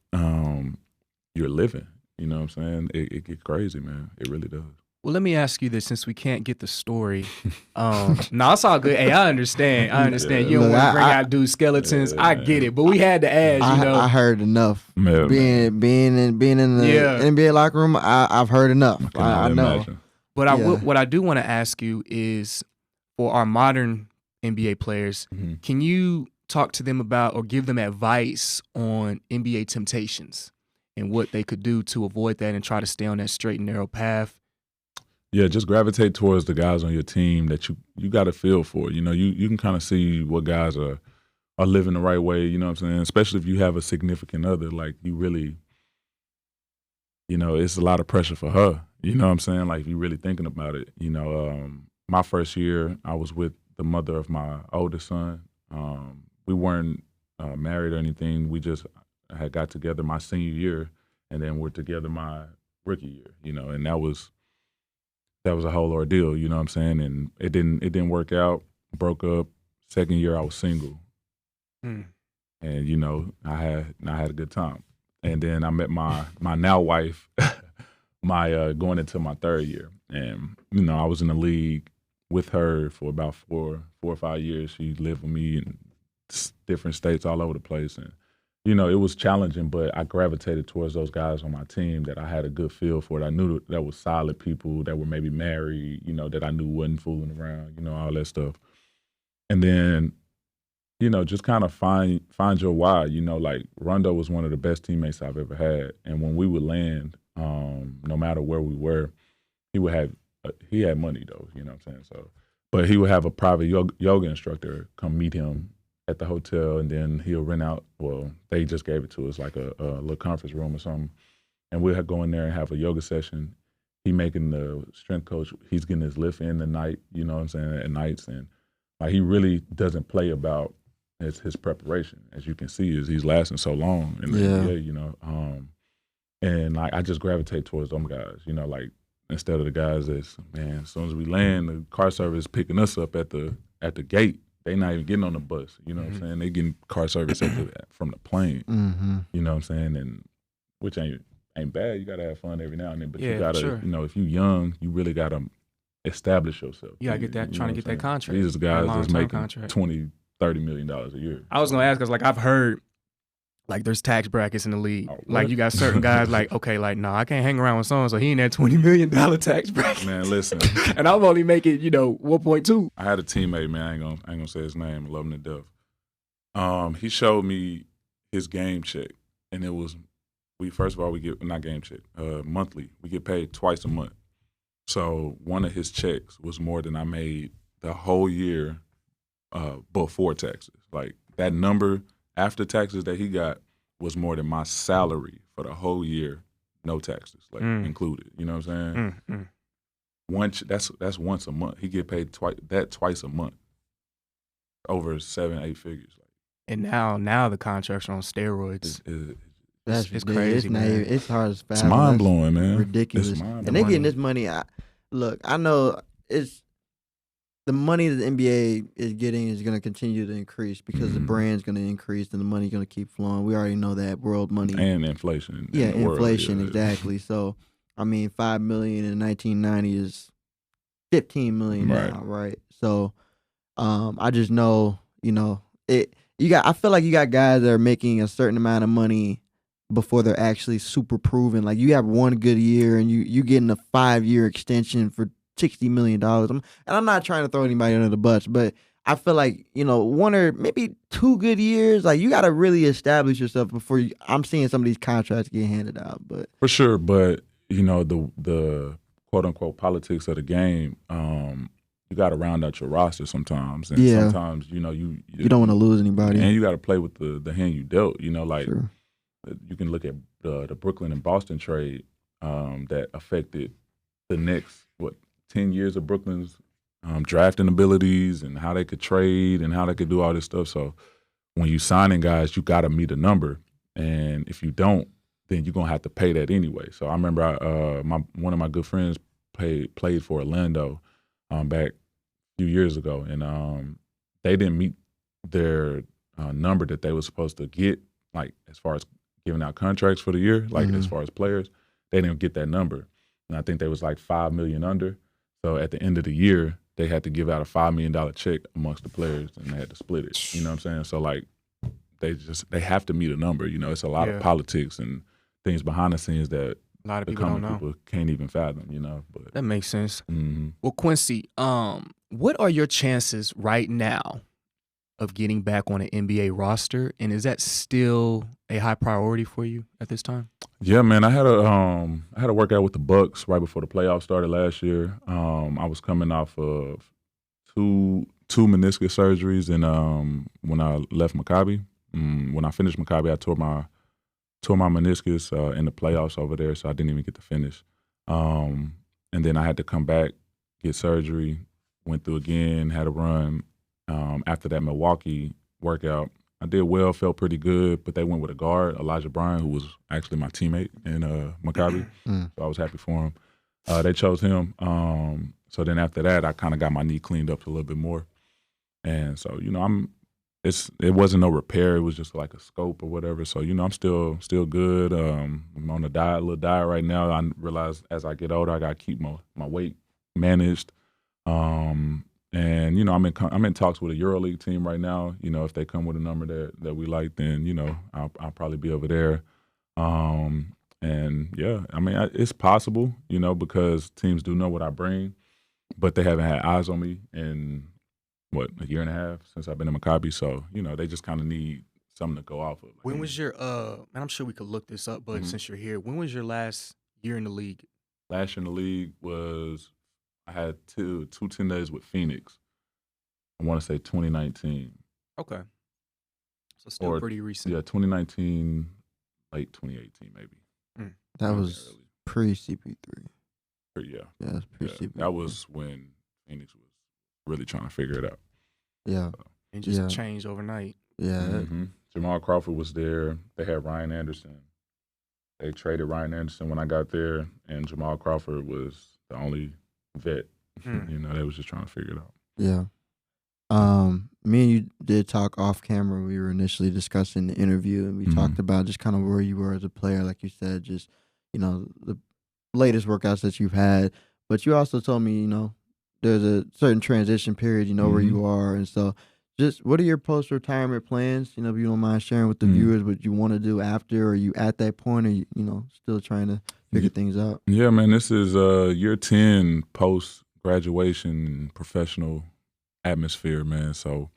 D: you're living. You know what I'm saying? It gets crazy, man. It really does.
A: Well, let me ask you this, since we can't get the story. No, it's all good. Hey, I understand.
D: Yeah.
A: You don't
B: Look,
A: want to bring
B: I-
A: out dude skeletons.
D: Yeah,
A: I get it, but we had to ask.
B: I heard enough.
D: Man,
B: Being in the
A: Yeah.
B: NBA locker room, I've heard enough.
D: can
B: I
D: only
B: know.
D: imagine.
A: But
B: Yeah.
A: what I do want to ask you is, for our modern NBA players,
D: Mhm.
A: can you talk to them about or give them advice on NBA temptations and what they could do to avoid that and try to stay on that straight and narrow path?
D: Yeah, just gravitate towards the guys on your team that you got a feel for. You can kind of see what guys are living the right way. You know what I'm saying? Especially if you have a significant other, like you really, it's a lot of pressure for her. You know what I'm saying? Like you really thinking about it. My first year, I was with the mother of my oldest son. We weren't married or anything. We just had got together my senior year, and then we're together my rookie year. And that was a whole ordeal. You know what I'm saying? And it didn't work out. Broke up. Second year, I was single, and I had a good time. And then I met my now wife, going into my third year, and I was in the league with her for about 4 or 5 years. She lived with me in different states all over the place, and it was challenging, but I gravitated towards those guys on my team that I had a good feel for. That I knew that was solid people that were maybe married, that I knew wasn't fooling around, all that stuff. And then, just kind of find your why. Like Rondo was one of the best teammates I've ever had, and when we would land, no matter where we were, he had money though, you know what I'm saying? So, but he would have a private yoga instructor come meet him at the hotel, and then he'll rent out, well, they just gave it to us, like a little conference room or something, and we'll go in there and have a yoga session. He making the strength coach, he's getting his lift in the night, you know what I'm saying, at nights, and like he really doesn't play about his preparation. As you can see, he's lasting so long in the NBA, and like I just gravitate towards them guys, like instead of the guys that's, man, as soon as we land, the car service picking us up at the gate. They not even getting on the bus, you know what I'm saying? They getting car service from the plane, you know what I'm saying? And which ain't bad. You gotta have fun every now and then, but you gotta,
A: sure.
D: If you young, you really gotta establish yourself.
A: You gotta get that, trying to get that contract.
D: These are guys that's making
A: contract.
D: $20-30 million a year.
A: I was gonna ask, because like I've heard Like there's tax brackets in the league.
D: Oh,
A: Like
D: what?
A: you got certain guys like, okay, like, no, I can't hang around with someone, so he in that $20 million tax bracket.
D: Man, listen.
A: And I'm only making, 1.2.
D: I had a teammate, man. I ain't gonna say his name. I love him to death. He showed me his game check, and it was first of all we get not game check, monthly. We get paid twice a month. So one of his checks was more than I made the whole year before taxes. Like that number after taxes that he got was more than my salary for the whole year, no taxes like included. You know what I'm saying? That's once a month. He get paid twice a month, over 7-8 figures.
A: And now the contracts are on steroids. It's crazy, man.
B: It's hard as fast.
D: It's mind blowing, man.
B: Ridiculous.
D: It's mind-blowing.
B: And they getting this money. I know it's the money that the NBA is getting is going to continue to increase because the brand's going to increase and the money's going to keep flowing. We already know that world money
D: and inflation.
B: Yeah,
D: in the
B: inflation,
D: world.
B: exactly. So, I mean, $5 million in 1990 is $15 million now, right? So, I just know, I feel like you got guys that are making a certain amount of money before they're actually super proven. Like you have one good year and you getting a 5-year extension for $60 million. And I'm not trying to throw anybody under the bus, but I feel like, one or maybe 2 good years, like you got to really establish yourself before I'm seeing some of these contracts get handed out. But
D: for sure, but the quote unquote politics of the game, you got to round out your roster sometimes, and sometimes you
B: don't want to lose anybody,
D: and you got to play with the hand you dealt.
B: Sure.
D: You can look at the Brooklyn and Boston trade that affected the next 10 years of Brooklyn's drafting abilities and how they could trade and how they could do all this stuff. So when you signing guys, you got to meet a number, and if you don't, then you're gonna have to pay that anyway. So I remember one of my good friends played for Orlando back a few years ago, and they didn't meet their number that they were supposed to get, like as far as giving out contracts for the year, like as far as players, they didn't get that number, and I think they was like $5 million under. So at the end of the year, they had to give out a $5 million check amongst the players, and they had to split it. You know what I'm saying? So like they have to meet a number. It's a lot of politics and things behind the scenes that
A: a lot of people don't know.
D: People can't even fathom. But
A: that makes sense.
D: Mm-hmm.
A: Well, Quincy, what are your chances right now of getting back on an NBA roster, and is that still a high priority for you at this time?
D: Yeah, man. I had a workout with the Bucks right before the playoffs started last year. I was coming off of two meniscus surgeries, and when I left Maccabi, when I finished Maccabi, I tore my meniscus in the playoffs over there, so I didn't even get to finish. And then I had to come back, get surgery, went through again, had a run. After that Milwaukee workout, I did well, felt pretty good, but they went with a guard, Elijah Bryan, who was actually my teammate in Maccabi. So I was happy for him. They chose him. So then after that, I kind of got my knee cleaned up a little bit more. And so, it wasn't no repair. It was just like a scope or whatever. So, I'm still good. I'm on a little diet right now. I realize as I get older, I got to keep my weight managed. And I'm in talks with a EuroLeague team right now. If they come with a number that we like, then I'll probably be over there. And yeah, it's possible, because teams do know what I bring, but they haven't had eyes on me in a year and a half since I've been in Maccabi. So they just kind of need something to go off of.
A: When was your and I'm sure we could look this up, but since you're here, when was your last year in the league?
D: Last year in the league was, I had two 10 days with Phoenix. I want to say 2019.
A: Okay. So still pretty recent.
D: Yeah, 2019, late 2018 maybe.
B: That was pre-CP3.
D: Yeah.
B: Yeah, that's pre-CP3.
D: That was when Phoenix was really trying to figure it out.
B: Yeah.
A: And just changed overnight.
B: Yeah.
D: Mm-hmm. Jamal Crawford was there. They had Ryan Anderson. They traded Ryan Anderson when I got there, and Jamal Crawford was the only vet. They was just trying to figure it out.
B: Yeah. Me and you did talk off camera. We were initially discussing the interview, and we talked about just kind of where you were as a player, like you said, just, the latest workouts that you've had. But you also told me, there's a certain transition period, where you are. And so Just what are your post-retirement plans? You know, if you don't mind sharing with the viewers what you want to do after, or are you at that point, or you know, still trying to figure things out?
D: Yeah, man, this is year 10 post-graduation professional atmosphere, man. So,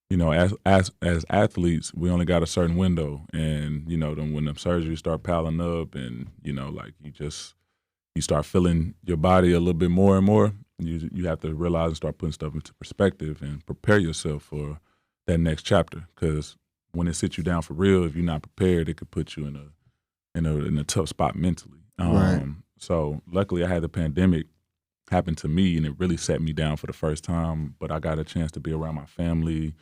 D: you know, as athletes, we only got a certain window, and you know, then when the surgeries start piling up, and you know, like you start feeling your body a little bit more and more. You have to realize and start putting stuff into perspective and prepare yourself for that next chapter. Because when it sits you down for real, if you're not prepared, it could put you in a tough spot mentally.
B: Right.
D: So luckily, I had the pandemic happen to me, and it really set me down for the first time. But I got a chance to be around my family.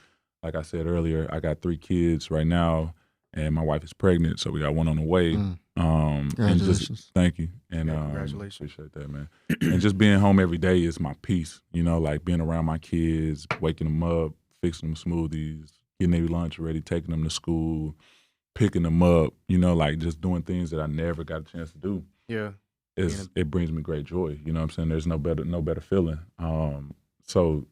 D: Like I said earlier, I got 3 kids right now, and my wife is pregnant, so we got one on the way.
B: Congratulations.
D: And thank you. And
A: congratulations.
D: Appreciate that, man. And just being home every day is my peace. You know, like being around my kids, waking them up, fixing them smoothies, getting their lunch ready, taking them to school, picking them up. You know, like just doing things that I never got a chance to do.
A: Yeah.
D: It brings me great joy. You know what I'm saying? There's no better feeling. So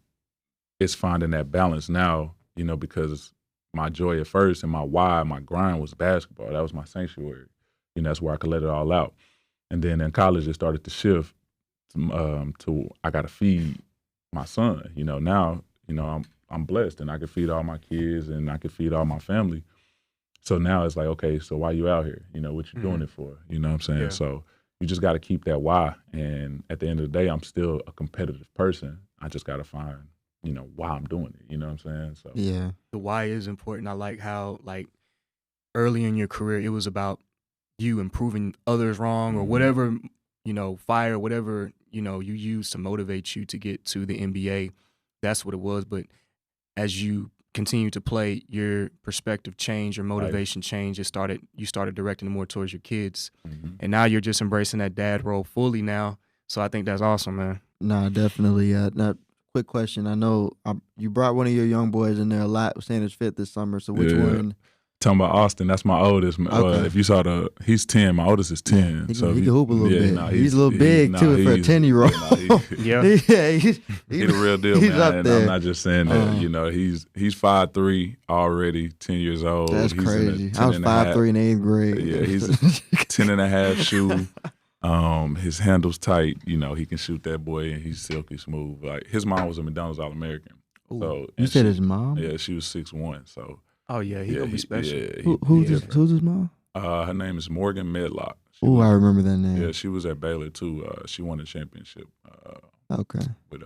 D: it's finding that balance now. You know, because my joy at first and my why, my grind was basketball. That was my sanctuary. You know, that's where I could let it all out. And then in college, it started to shift to I got to feed my son. You know, now, you know, I'm blessed and I can feed all my kids and I can feed all my family. So now it's like, okay, so why you out here? You know, what you doing it for? You know what I'm saying?
A: Yeah.
D: So you just got to keep that why. And at the end of the day, I'm still a competitive person. I just got to find, you know, why I'm doing it. You know what I'm saying? So
B: Yeah.
A: The why is important. I like how, like, early in your career, it was about you improving others wrong or whatever, you know, fire, whatever, you know, you use to motivate you to get to the NBA. That's what it was. But as you continue to play, your perspective changed, your motivation changed. You started directing it more towards your kids. And now you're just embracing that dad role fully now. So I think that's awesome, man.
B: Nah, definitely. Now, quick question. I know you brought one of your young boys in there a lot, saying it's fit this summer. So which one?
D: Talking about Austin, that's my oldest.
B: Okay.
D: If you saw he's 10. My oldest is 10.
B: He
D: so
B: can hoop a little bit.
D: Nah,
B: he's a little big too for a 10-year-old.
A: Yeah,
B: he's
D: the real deal,
B: he's
D: man.
B: up
D: And
B: there.
D: I'm not just saying that. You know, he's 5'3" already, 10 years old.
B: That's
D: he's
B: crazy. I was 5'3" in 8th grade.
D: Yeah, he's 10 and a half shoe. His handle's tight. You know, he can shoot that boy, and he's silky smooth. Like his mom was a McDonald's All-American. So
B: You said his mom?
D: Yeah, she was 6'1". So.
A: oh yeah, he gonna be special.
B: Yeah, who's his mom?
D: Her name is Morgan Medlock.
B: Oh, I remember that name.
D: Yeah, she was at Baylor too. She won a championship.
B: Okay.
D: With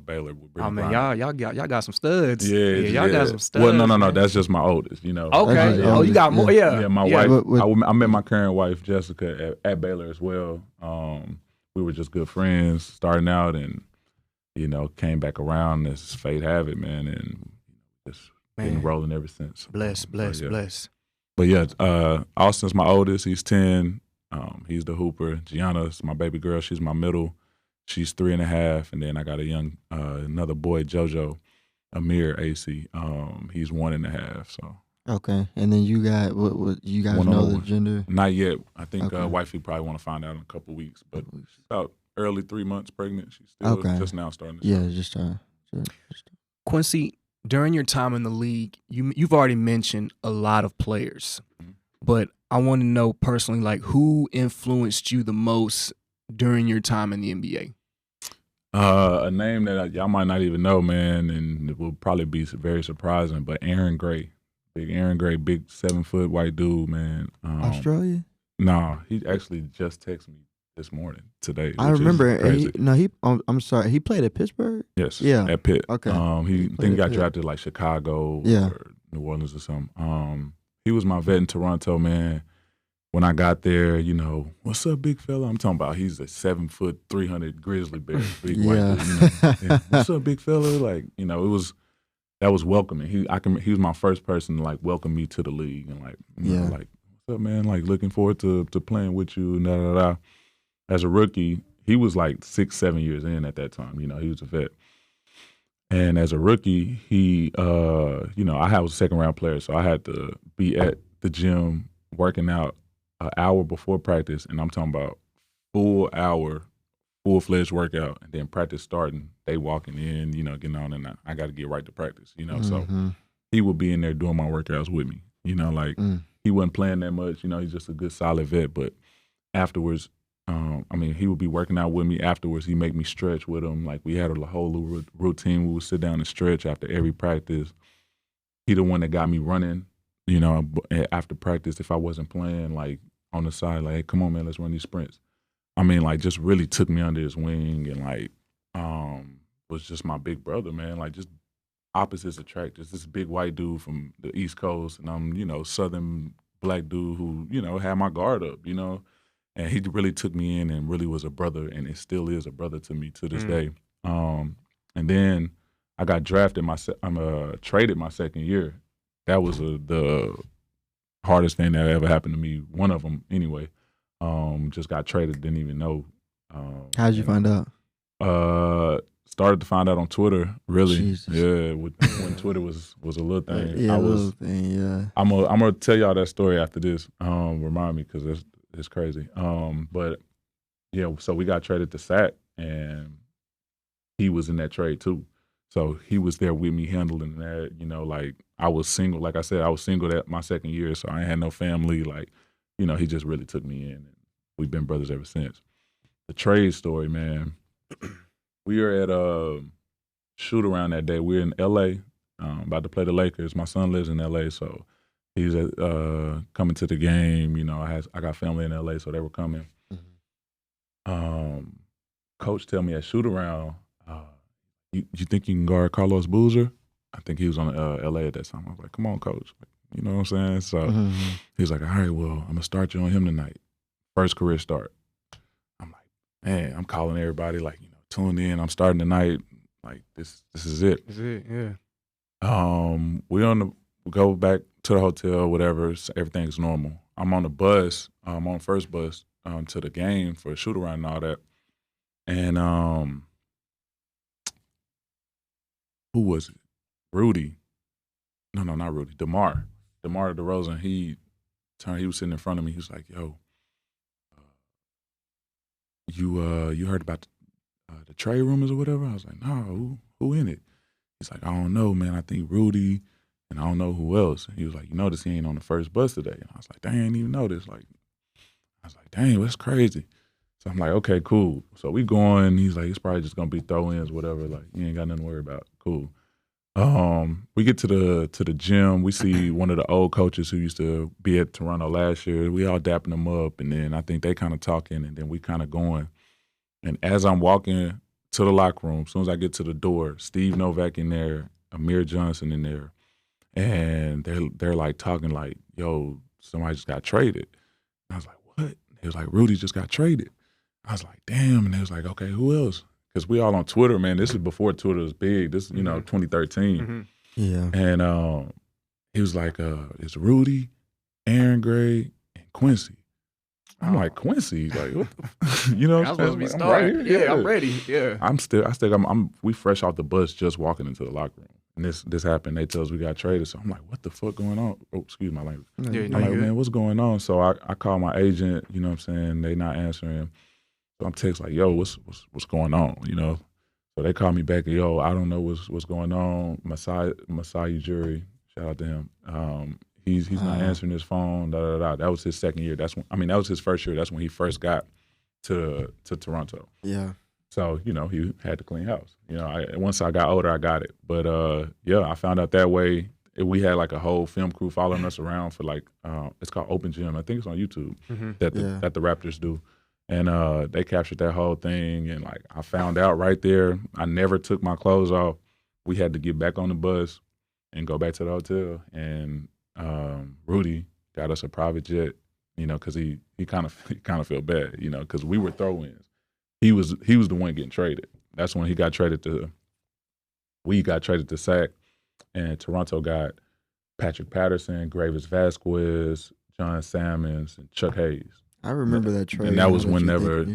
D: Baylor. With
A: Oh man,
D: Bryant.
A: y'all got some studs.
D: Yeah,
A: y'all got some studs.
D: Well, no,
A: man.
D: that's just my oldest. You know.
A: Okay.
B: That's
A: Oh, you got more. Yeah.
D: Yeah, my wife. I met my current wife Jessica at Baylor as well. We were just good friends starting out, and you know, came back around as fate have it, man, and just been rolling ever since.
A: Bless.
D: But yeah, Austin's my oldest. He's 10. He's the hooper. Gianna's my baby girl. She's my middle. She's 3.5. And then I got a young, another boy, JoJo, Amir Acy. He's 1.5. So.
B: Okay. And then you got, what you guys know the gender?
D: Not yet. I think
B: Okay.
D: wifey probably want to find out in a couple of weeks. But she's about early 3 months pregnant. She's still just now starting to
B: Yeah, just trying.
A: Quincy, during your time in the league, you've already mentioned a lot of players, but I want to know personally, like, who influenced you the most during your time in the NBA?
D: A name that y'all might not even know, man, and it will probably be very surprising, but Aaron Gray. Big Aaron Gray, big 7-foot white dude, man.
B: Australia?
D: No, he actually just texted me this morning, today.
B: I remember.
D: Crazy.
B: I'm sorry. He played at Pittsburgh?
D: Yes.
B: Yeah.
D: At Pitt.
B: Okay.
D: He got drafted like Chicago or New Orleans or something. He was my vet in Toronto, man. When I got there, you know, what's up, big fella? I'm talking about he's a 7-foot, 300 grizzly bear, big white dude. You know? Yeah. What's up, big fella? Like, you know, that was welcoming. He was my first person to like welcome me to the league and like, you know, like, what's up, man? Like, looking forward to playing with you. Da da da. As a rookie, he was like 6-7 years in at that time. You know, he was a vet. And as a rookie, he, you know, I was a second-round player, so I had to be at the gym working out an hour before practice, and I'm talking about full hour, full-fledged workout, and then practice starting, they walking in, getting on, and I got to get right to practice, So he would be in there doing my workouts with me, like he wasn't playing that much, he's just a good solid vet. But afterwards, he would be working out with me. Afterwards, he'd make me stretch with him. Like we had a whole little routine. We would sit down and stretch after every practice. He the one that got me running, after practice if I wasn't playing, like on the side, like, hey, come on, man, let's run these sprints. Just really took me under his wing and was just my big brother, man. Like just opposites attract. Just this big white dude from the East Coast, and I'm, Southern black dude who, had my guard up, and he really took me in and really was a brother, and it still is a brother to me to this day. And then I got drafted. Traded my second year. That was the hardest thing that ever happened to me. One of them, anyway. Just got traded, didn't even know.
B: How'd you find out?
D: Started to find out on Twitter, really.
B: Jesus.
D: Yeah, when Twitter was a little thing.
B: Yeah, little thing, yeah.
D: I'm gonna tell y'all that story after this. Remind me, because it's crazy. But yeah, so we got traded to SAC, and he was in that trade too. So he was there with me handling that, like I was single. Like I said, I was single that my second year, so I ain't had no family. Like, he just really took me in, and we've been brothers ever since. The trade story, man. We were at a shoot around that day. We were in LA, about to play the Lakers. My son lives in LA, so he's coming to the game. I got family in LA, so they were coming. Coach tell me at shoot around, you think you can guard Carlos Boozer? I think he was on LA at that time. I was like, come on, coach. You know what I'm saying? So he was like, all right, well, I'm going to start you on him tonight. First career start. I'm like, man, I'm calling everybody, like, tune in. I'm starting tonight. Like, this is it.
A: This is it, yeah.
D: We go back to the hotel, whatever. Everything's normal. I'm on the bus. I'm on the first bus to the game for a shoot around and all that. And who was it? Rudy. No, not Rudy. DeMar DeRozan. He was sitting in front of me. He was like, yo, you heard about the trade rumors or whatever? I was like, no, who in it? He's like, I don't know, man. I think Rudy, and I don't know who else. And he was like, you notice he ain't on the first bus today. And I was like, dang, I didn't even notice. Like, I was like, dang, that's crazy. So I'm like, okay, cool. So we going. He's like, it's probably just gonna be throw-ins, whatever. Like, you ain't got nothing to worry about. Cool. We get to the gym. We see one of the old coaches who used to be at Toronto last year. We all dapping them up, and then I think they kind of talking, and then we kind of going. And as I'm walking to the locker room, as soon as I get to the door, Steve Novak in there, Amir Johnson in there, and they're like talking like, yo, somebody just got traded. And I was like, what? They was like, Rudy just got traded. I was like, damn. And they was like, okay, who else? Because we all on Twitter, man. This is before Twitter was big. This, 2013.
B: Yeah.
D: And he was like, it's Rudy, Aaron Gray, and Quincy. I'm like, Quincy, like, what the you know what I'm saying?
A: I'm right here. Yeah, I'm ready. Yeah.
D: We fresh off the bus just walking into the locker room. And this happened. They tell us we got traded. So I'm like, what the fuck going on? Oh, excuse my language.
A: Yeah,
D: I'm like, man, what's going on? So I call my agent, you know what I'm saying? They not answering. So I'm texting like, yo, what's going on? So they call me back, yo, I don't know what's going on. Masai Ujiri, shout out to him. He's not answering his phone. That was his second year. That was his first year. That's when he first got to Toronto.
B: Yeah.
D: So he had to clean house. Once I got older, I got it. But I found out that way. We had like a whole film crew following us around for like it's called Open Gym. I think it's on YouTube that the Raptors do. And they captured that whole thing, and like I found out right there. I never took my clothes off. We had to get back on the bus and go back to the hotel. And Rudy got us a private jet, because he kind of felt bad, because we were throw-ins. He was the one getting traded. That's when we got traded to SAC, and Toronto got Patrick Patterson, Gravis Vasquez, John Salmons, and Chuck Hayes. I
B: remember that trade.
D: And that was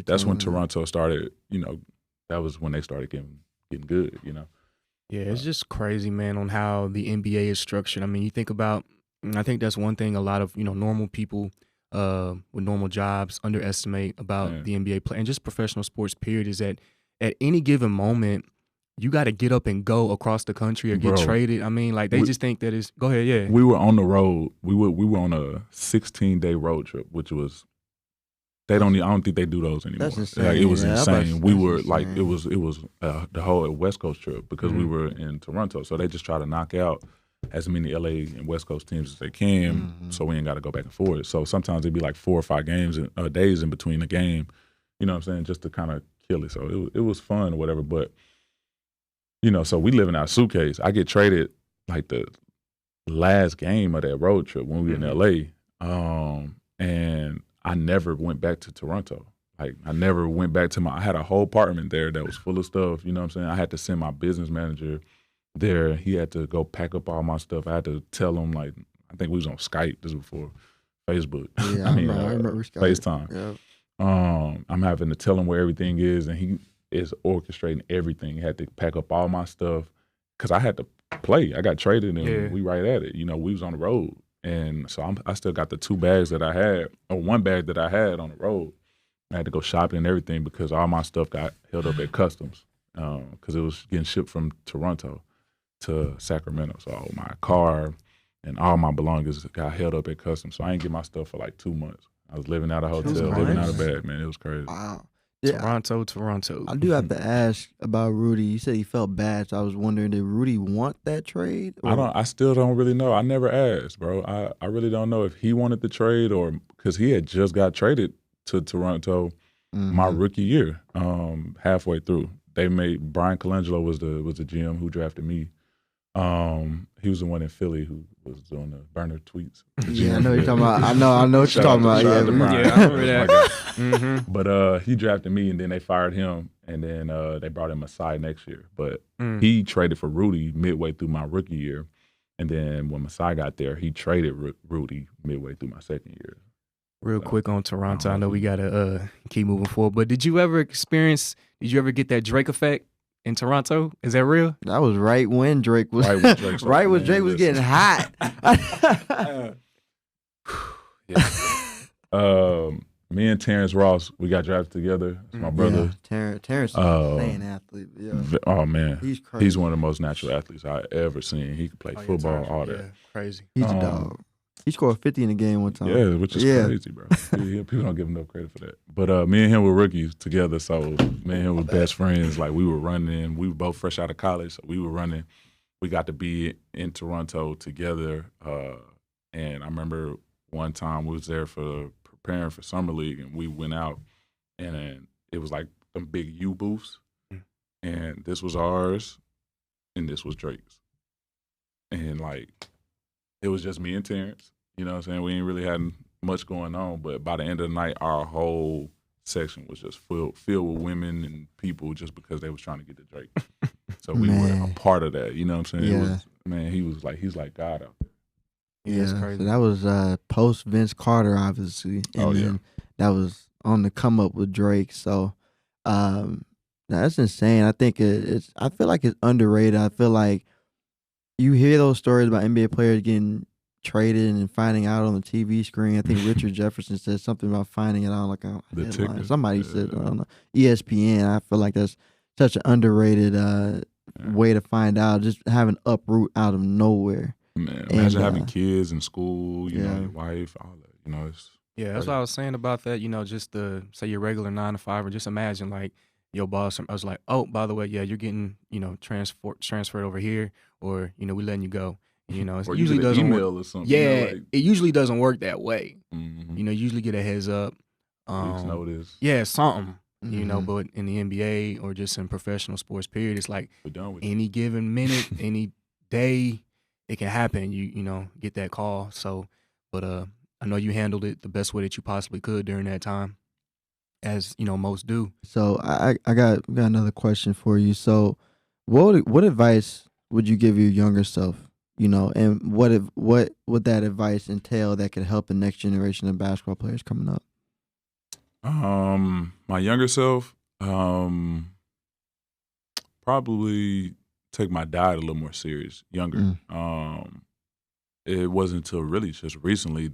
D: that's when Toronto started, that was when they started getting good,
A: Yeah, it's just crazy, man, on how the NBA is structured. I mean, you think about, I think that's one thing a lot of, normal people with normal jobs underestimate about the NBA play and just professional sports period is that at any given moment, you got to get up and go across the country or get traded. I mean, like they just think that it's. Go ahead, yeah.
D: We were on the road. We were on a 16-day road trip, which was. I don't think they do those anymore.
B: That's insane.
D: Like, it was insane. We were
B: insane.
D: like it was the whole West Coast trip because we were in Toronto, so they just try to knock out as many LA and West Coast teams as they can, so we ain't got to go back and forth. So sometimes it'd be like 4 or 5 days in between the game. You know what I'm saying? Just to kind of kill it. So it was fun or whatever, but. So we live in our suitcase. I get traded like the last game of that road trip when we were in LA. And I never went back to Toronto. Like I never went back to I had a whole apartment there that was full of stuff. You know what I'm saying? I had to send my business manager there. He had to go pack up all my stuff. I had to tell him, like, I think we was on Skype. This was before Facebook.
B: Yeah, I remember Skype.
D: FaceTime.
B: Yep.
D: I'm having to tell him where everything is, and he is orchestrating everything. Had to pack up all my stuff because I had to play. I got traded and we right at it. We was on the road. And so I still got the 2 bags that I had, or 1 bag that I had on the road. I had to go shopping and everything because all my stuff got held up at customs because it was getting shipped from Toronto to Sacramento. So my car and all my belongings got held up at customs. So I didn't get my stuff for like 2 months. I was living out of hotel, living out of bed, man. It was crazy.
B: Wow.
A: Yeah. Toronto.
B: I do have to ask about Rudy. You said he felt bad, so I was wondering, did Rudy want that trade? Or?
D: I still don't really know. I never asked, bro. I really don't know if he wanted the trade or because he had just got traded to Toronto my rookie year, halfway through. They made Brian Colangelo was the GM who drafted me. He was the one in Philly who was doing the burner tweets.
B: Yeah, I know you're talking about. I know what you're talking about.
A: Yeah, I remember that.
D: But he drafted me, and then they fired him, and then they brought in Masai next year. But he traded for Rudy midway through my rookie year, and then when Masai got there, he traded Rudy midway through my second year.
A: Real quick on Toronto, I know we gotta keep moving forward. But did you ever get that Drake effect in Toronto? Is that real?
B: That was right when Drake was Drake was getting hot.
D: Me and Terrence Ross, we got drafted together. It's my brother.
B: Terrence is an insane athlete. Yeah.
D: Oh man,
B: he's crazy.
D: He's one of the most natural athletes I ever seen. He could play football, all that.
A: Yeah, crazy.
B: He's a dog. He scored 50 in a game one time.
D: Yeah, which is crazy, bro. People don't give him enough credit for that. But me and him were rookies together, so me and him were best friends. Like we were running. We were both fresh out of college, so we were running. We got to be in Toronto together. And I remember one time we was there for preparing for Summer League, and we went out, and it was like them big U booths, and this was ours, and this was Drake's. And like, it was just me and Terrence. You know what I'm saying? We ain't really had much going on, but by the end of the night, our whole section was just filled with women and people just because they was trying to get to Drake. So we were a part of that. You know what I'm saying?
B: Yeah.
D: He's like God out there.
B: Yeah, that's crazy. So that was post Vince Carter, obviously. And then that was on the come up with Drake. So that's insane. I think I feel like it's underrated. I feel like you hear those stories about NBA players getting traded and finding out on the TV screen. I think Richard Jefferson said something about finding it out like a headline. Somebody said, I don't know, ESPN. I feel like that's such an underrated way to find out, just having uproot out of nowhere.
D: Man, imagine having kids in school, you know, your wife, all that. It's
A: that's what I was saying about that. Just the say your regular 9 to 5, or just imagine like your boss. I was like, oh, by the way, you're getting transferred over here, or we letting you go. It
D: or
A: usually doesn't
D: email
A: work.
D: or something.
A: Yeah, it usually doesn't work that way.
D: Mm-hmm.
A: You usually get a heads up.
D: Weeks notice.
A: Yeah, something.
B: Mm-hmm.
A: But in the NBA or just in professional sports period, it's like
D: we're done with
A: any given minute, any day, it can happen. You get that call. So, but I know you handled it the best way that you possibly could during that time, as most do.
B: So I got another question for you. So, what advice would you give your younger self? And what would that advice entail that could help the next generation of basketball players coming up?
D: My younger self, probably take my diet a little more serious. Younger, it wasn't until really just recently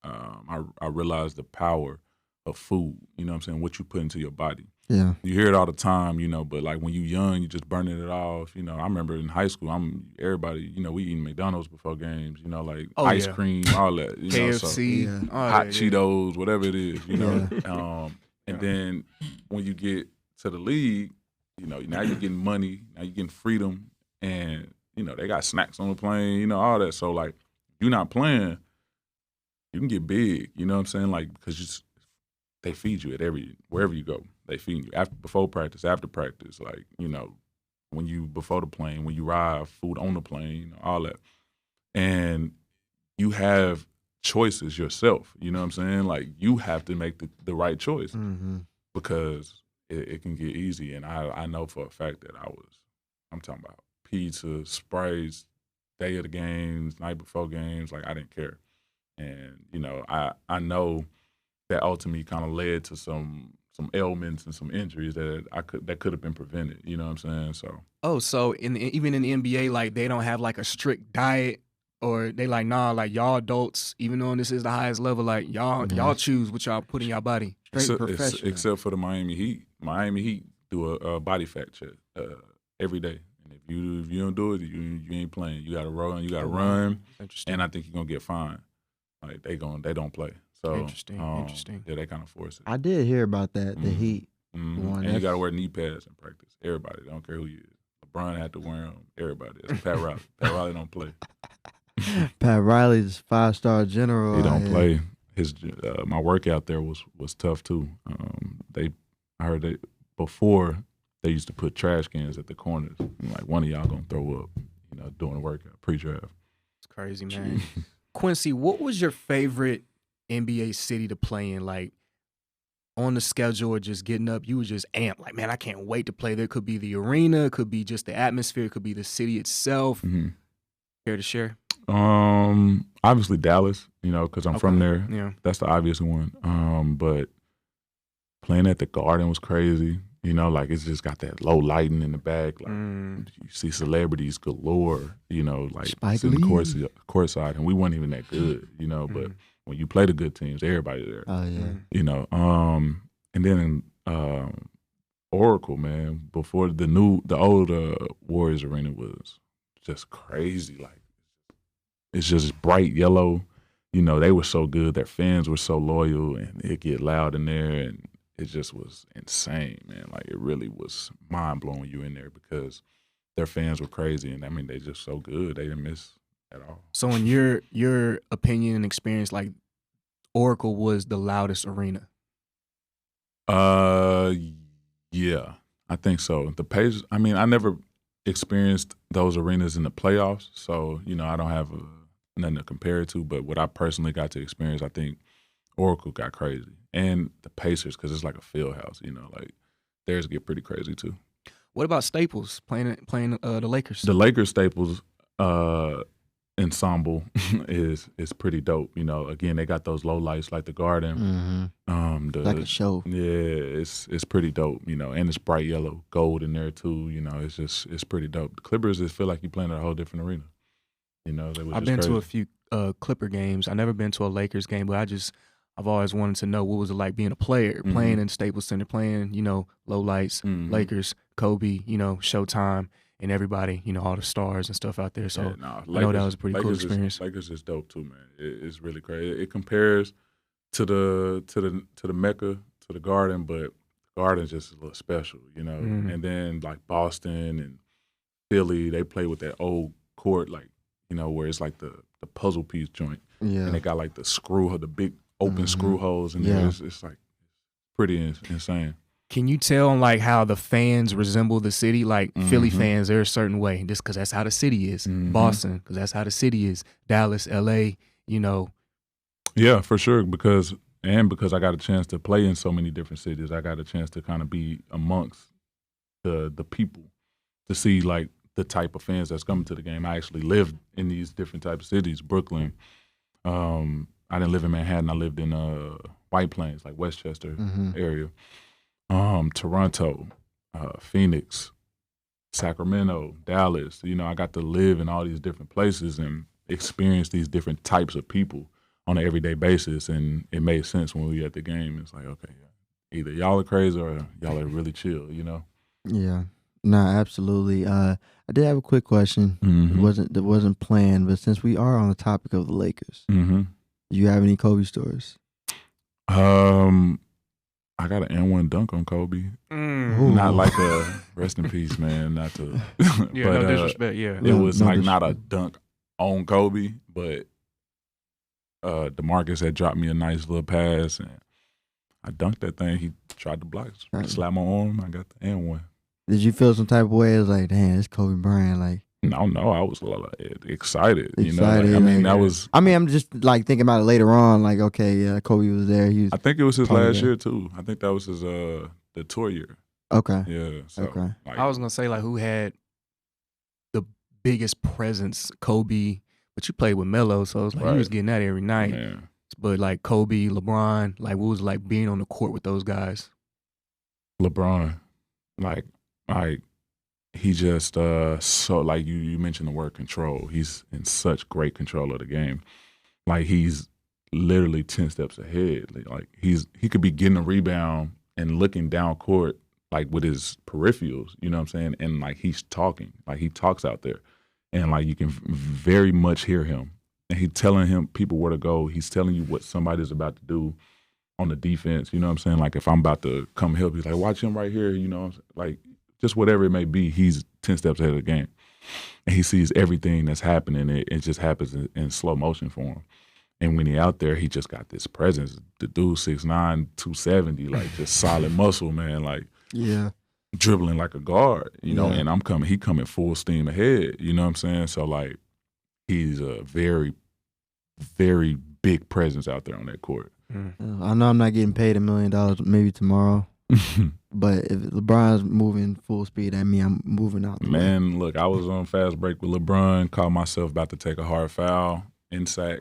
D: I realized the power of food. You know what I'm saying? What you put into your body.
B: Yeah.
D: You hear it all the time, you know, but like when you young, you just burning it off. You know, I remember in high school, everybody, you know, we eating McDonald's before games, you know, like ice cream, all that. You
A: KFC,
D: know, so hot Cheetos, whatever it is, you know. And then when you get to the league, you know, now you're getting money, now you're getting freedom, and, you know, they got snacks on the plane, you know, all that. So, like, if you're not playing, you can get big, you know what I'm saying? Like, because they feed you wherever you go. They feed you before practice, after practice, like, you know, before the plane, when you arrive, food on the plane, you know, all that. And you have choices yourself, you know what I'm saying? Like, you have to make the right choice because it can get easy. And I know for a fact that I'm talking about pizza, Sprites, day of the games, night before games, like, I didn't care. And, you know, I know that ultimately kind of led to some ailments and some injuries that could have been prevented. You know what I'm saying?
A: So even in the NBA, like, they don't have like a strict diet, or they like, nah, like, y'all adults, even though this is the highest level, like, y'all choose what y'all put in your body.
B: Straight professional.
D: Except for the Miami Heat. Miami Heat do a body fat check every day. And if you don't do it, you ain't playing. You got to run. You got to run.
A: Interesting.
D: And I think you're gonna get fined. Like, they don't play. So
A: interesting.
D: Yeah, they kind of force it.
B: I did hear about that. The Heat.
D: And you got to wear knee pads in practice. Everybody, don't care who you is. LeBron had to wear them. Everybody. That's Pat Riley. Pat Riley don't play.
B: Pat Riley's 5-star general.
D: He don't play. His my workout there was tough too. I heard that before they used to put trash cans at the corners. Like, one of y'all gonna throw up, you know, doing a workout pre-draft.
A: It's crazy, man. Quincy, what was your favorite NBA city to play in? Like, on the schedule or just getting up, you were just amped. Like, man, I can't wait to play there. Could be the arena, it could be just the atmosphere, it could be the city itself. Care to share?
D: Obviously Dallas, you know, because I'm from there.
A: Yeah.
D: That's the obvious one. But playing at the Garden was crazy. You know, like, it's just got that low lighting in the back. Like, you see celebrities galore, you know, like, sitting courtside, and we weren't even that good, you know, but when you play the good teams, everybody there.
B: Oh, yeah.
D: You know, and then Oracle, man, before the old Warriors Arena was just crazy. Like, it's just bright yellow. You know, they were so good. Their fans were so loyal, and it get loud in there, and it just was insane, man. Like, it really was mind-blowing when you in there because their fans were crazy, and, I mean, they just so good. They didn't miss at all.
A: So in your opinion and experience, like, Oracle was the loudest arena?
D: Yeah, I think so. The Pacers, I mean, I never experienced those arenas in the playoffs, so, you know, I don't have nothing to compare it to, but what I personally got to experience, I think Oracle got crazy. And the Pacers, because it's like a field house, you know, like, theirs get pretty crazy too.
A: What about Staples playing the Lakers?
D: The Lakers Staples ensemble is pretty dope. You know, again, they got those low lights like the Garden.
B: Like a show.
D: Yeah, it's pretty dope. You know, and it's bright yellow, gold in there too. You know, it's pretty dope. The Clippers just feel like you're playing at a whole different arena. You know,
A: I've been to a few Clipper games. I've never been to a Lakers game, but I've always wanted to know what was it like being a player, playing in Staples Center, playing, you know, low lights, Lakers, Kobe, you know, Showtime, and everybody, you know, all the stars and stuff out there. So
D: I know that was a pretty cool experience. Lakers is dope too, man. It's really crazy. It compares to the Mecca, to the Garden, but the Garden's just a little special, you know. And then like Boston and Philly, they play with that old court, like, you know, where it's like the puzzle piece joint, and they got like the big open screw holes in there. It's like pretty insane.
A: Can you tell like how the fans resemble the city? Like Philly fans, they're a certain way, just because that's how the city is. Boston, because that's how the city is. Dallas, L.A., you know.
D: Yeah, for sure. Because I got a chance to play in so many different cities, I got a chance to kind of be amongst the people to see like the type of fans that's coming to the game. I actually lived in these different types of cities. Brooklyn. I didn't live in Manhattan. I lived in White Plains, like Westchester area. Toronto, Phoenix, Sacramento, Dallas. You know, I got to live in all these different places and experience these different types of people on an everyday basis, and it made sense when we were at the game. It's like, okay, either y'all are crazy or y'all are really chill, you know?
B: Yeah. No, absolutely. I did have a quick question.
D: Mm-hmm.
B: It wasn't planned, but since we are on the topic of the Lakers,
D: Mm-hmm.
B: do you have any Kobe stories?
D: I got an N1 dunk on Kobe.
B: Ooh.
D: Not like a rest in peace, man. Not to,
A: Yeah,
D: but,
A: no disrespect. Yeah,
D: it was
B: no
D: like not a
B: disrespect.
D: dunk on Kobe, but Demarcus had dropped me a nice little pass, and I dunked that thing. He tried to block, slap my arm. I got the N1.
B: Did you feel some type of way? It was like, damn, it's Kobe Bryant. Like,
D: No, I was excited. You know,
B: Excited,
D: I mean,
B: like,
D: that was.
B: I mean, I'm just like thinking about it later on. Like, okay, yeah, Kobe was there. He was
D: I think it was his
B: Probably
D: last
B: there.
D: year too. I think that was his the tour year.
B: okay.
D: Yeah. So,
B: Okay.
D: like,
A: I was gonna say like who had the biggest presence, Kobe, but you played with Melo, so it's like you was
D: Right.
A: getting that every night.
D: man,
A: But like Kobe, LeBron, like what was it like being on the court with those guys?
D: LeBron, like he just so like you mentioned the word control. He's in such great control of the game. Like he's literally 10 steps ahead. Like he could be getting a rebound and looking down court like with his peripherals, you know what I'm saying? And like he's talking, like he talks out there, and like you can very much hear him. And he's telling him people where to go. He's telling you what somebody's about to do on the defense. You know what I'm saying? Like if I'm about to come help, he's like, watch him right here. You know, like just whatever it may be, he's 10 steps ahead of the game. And he sees everything that's happening. It just happens in slow motion for him. And when he out there, he just got this presence. The dude 6'9", 270, like just solid muscle, man. Like
B: Yeah.
D: dribbling like a guard, you know.
B: Yeah.
D: And he coming full steam ahead. You know what I'm saying? So like he's a very, very big presence out there on that court.
B: I know I'm not getting paid $1 million maybe tomorrow, but if LeBron's moving full speed at me, I'm moving out. The way.
D: Man, look, I was on fast break with LeBron, caught myself about to take a hard foul in sack.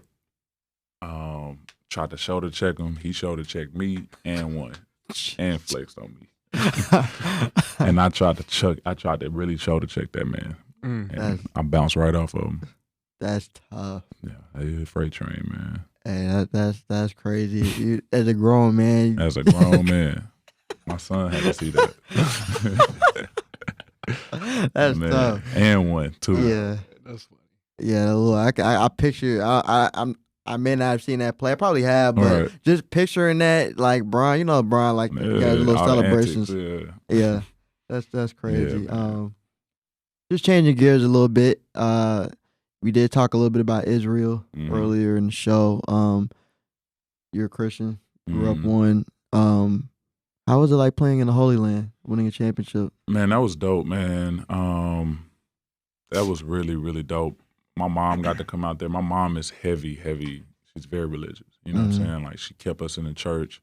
D: Tried to shoulder check him. He shoulder checked me and won and flexed on me. And I tried to really shoulder check that man. And I bounced right off of him.
B: That's tough.
D: Yeah, he's a freight train, man.
B: Hey, that's crazy. You, as a grown man,
D: As a grown man, my son had to see that.
B: that's
D: Man.
B: tough.
D: And one too.
B: Yeah,
A: That's funny.
B: yeah. Look, I picture. I may not have seen that play. I probably have, but
D: Right.
B: just picturing that, like Bron, you know, Bron, like
D: Yeah,
B: got his little
D: all the
B: celebrations.
D: antics,
B: Yeah, that's crazy.
D: man.
B: Just changing gears a little bit. We did talk a little bit about Israel
D: Mhm.
B: earlier in the show. You're a Christian, grew up
D: Mhm.
B: one. How was it like playing in the Holy Land, winning a championship?
D: Man, that was dope, man. That was really, really dope. My mom got to come out there. My mom is heavy. She's very religious. You know what I'm saying? Like she kept us in the church.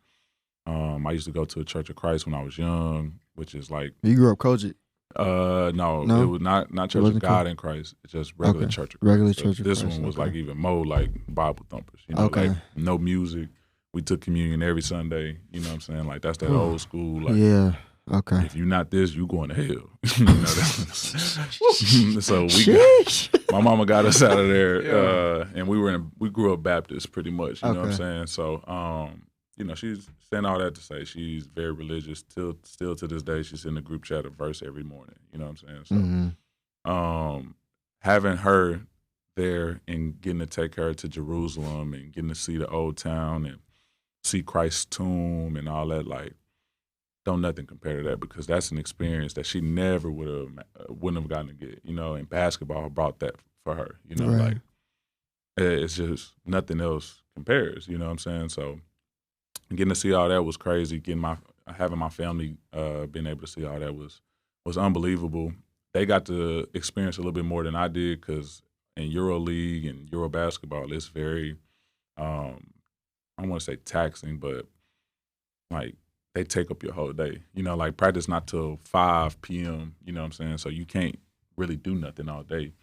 D: I used to go to a Church of Christ when I was young, which is like
B: You grew up Kojic.
D: no,
B: No?
D: it was not Church of
B: wasn't
D: God in Christ. It's just regular
B: Okay.
D: Church of Christ.
B: Regular
D: So
B: Church of
D: this
B: Christ,
D: one was
B: okay.
D: like even more like Bible thumpers. You know,
B: Okay.
D: like no music. We took communion every Sunday. You know what I'm saying? Like that's that old school. Like
B: Yeah. Okay.
D: if you're not this, you going to hell. You know, so my mama got us out of there, and we grew up Baptist pretty much. You know what I'm
B: Okay.
D: saying? So, you know, she's saying all that to say she's very religious. Still to this day, she's in the group chat a verse every morning. You know what I'm saying? So, having her there and getting to take her to Jerusalem and getting to see the old town and see Christ's tomb and all that, like, don't nothing compare to that, because that's an experience that she never wouldn't have gotten to get, you know. And basketball brought that for her, you know.
B: Right.
D: Like it's just nothing else compares, you know what I'm saying? So getting to see all that was crazy. Having my family being able to see all that was unbelievable. They got to experience a little bit more than I did, because in EuroLeague and Euro basketball, it's very I don't want to say taxing, but like they take up your whole day. You know, like practice not till 5 p.m., you know what I'm saying? So you can't really do nothing all day.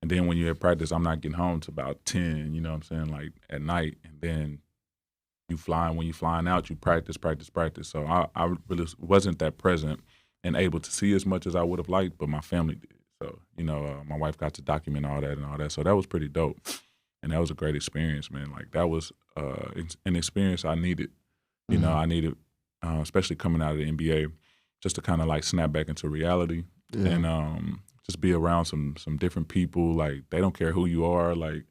D: And then when you're at practice, I'm not getting home till about 10, you know what I'm saying, like at night. And then when you flying out, you practice. So I really wasn't that present and able to see as much as I would have liked, but my family did. So, you know, my wife got to document all that. So that was pretty dope. and that was a great experience, man. Like that was an experience I needed. You know, I needed, especially coming out of the NBA, just to kind of like snap back into reality and just be around some different people. Like they don't care who you are. Like,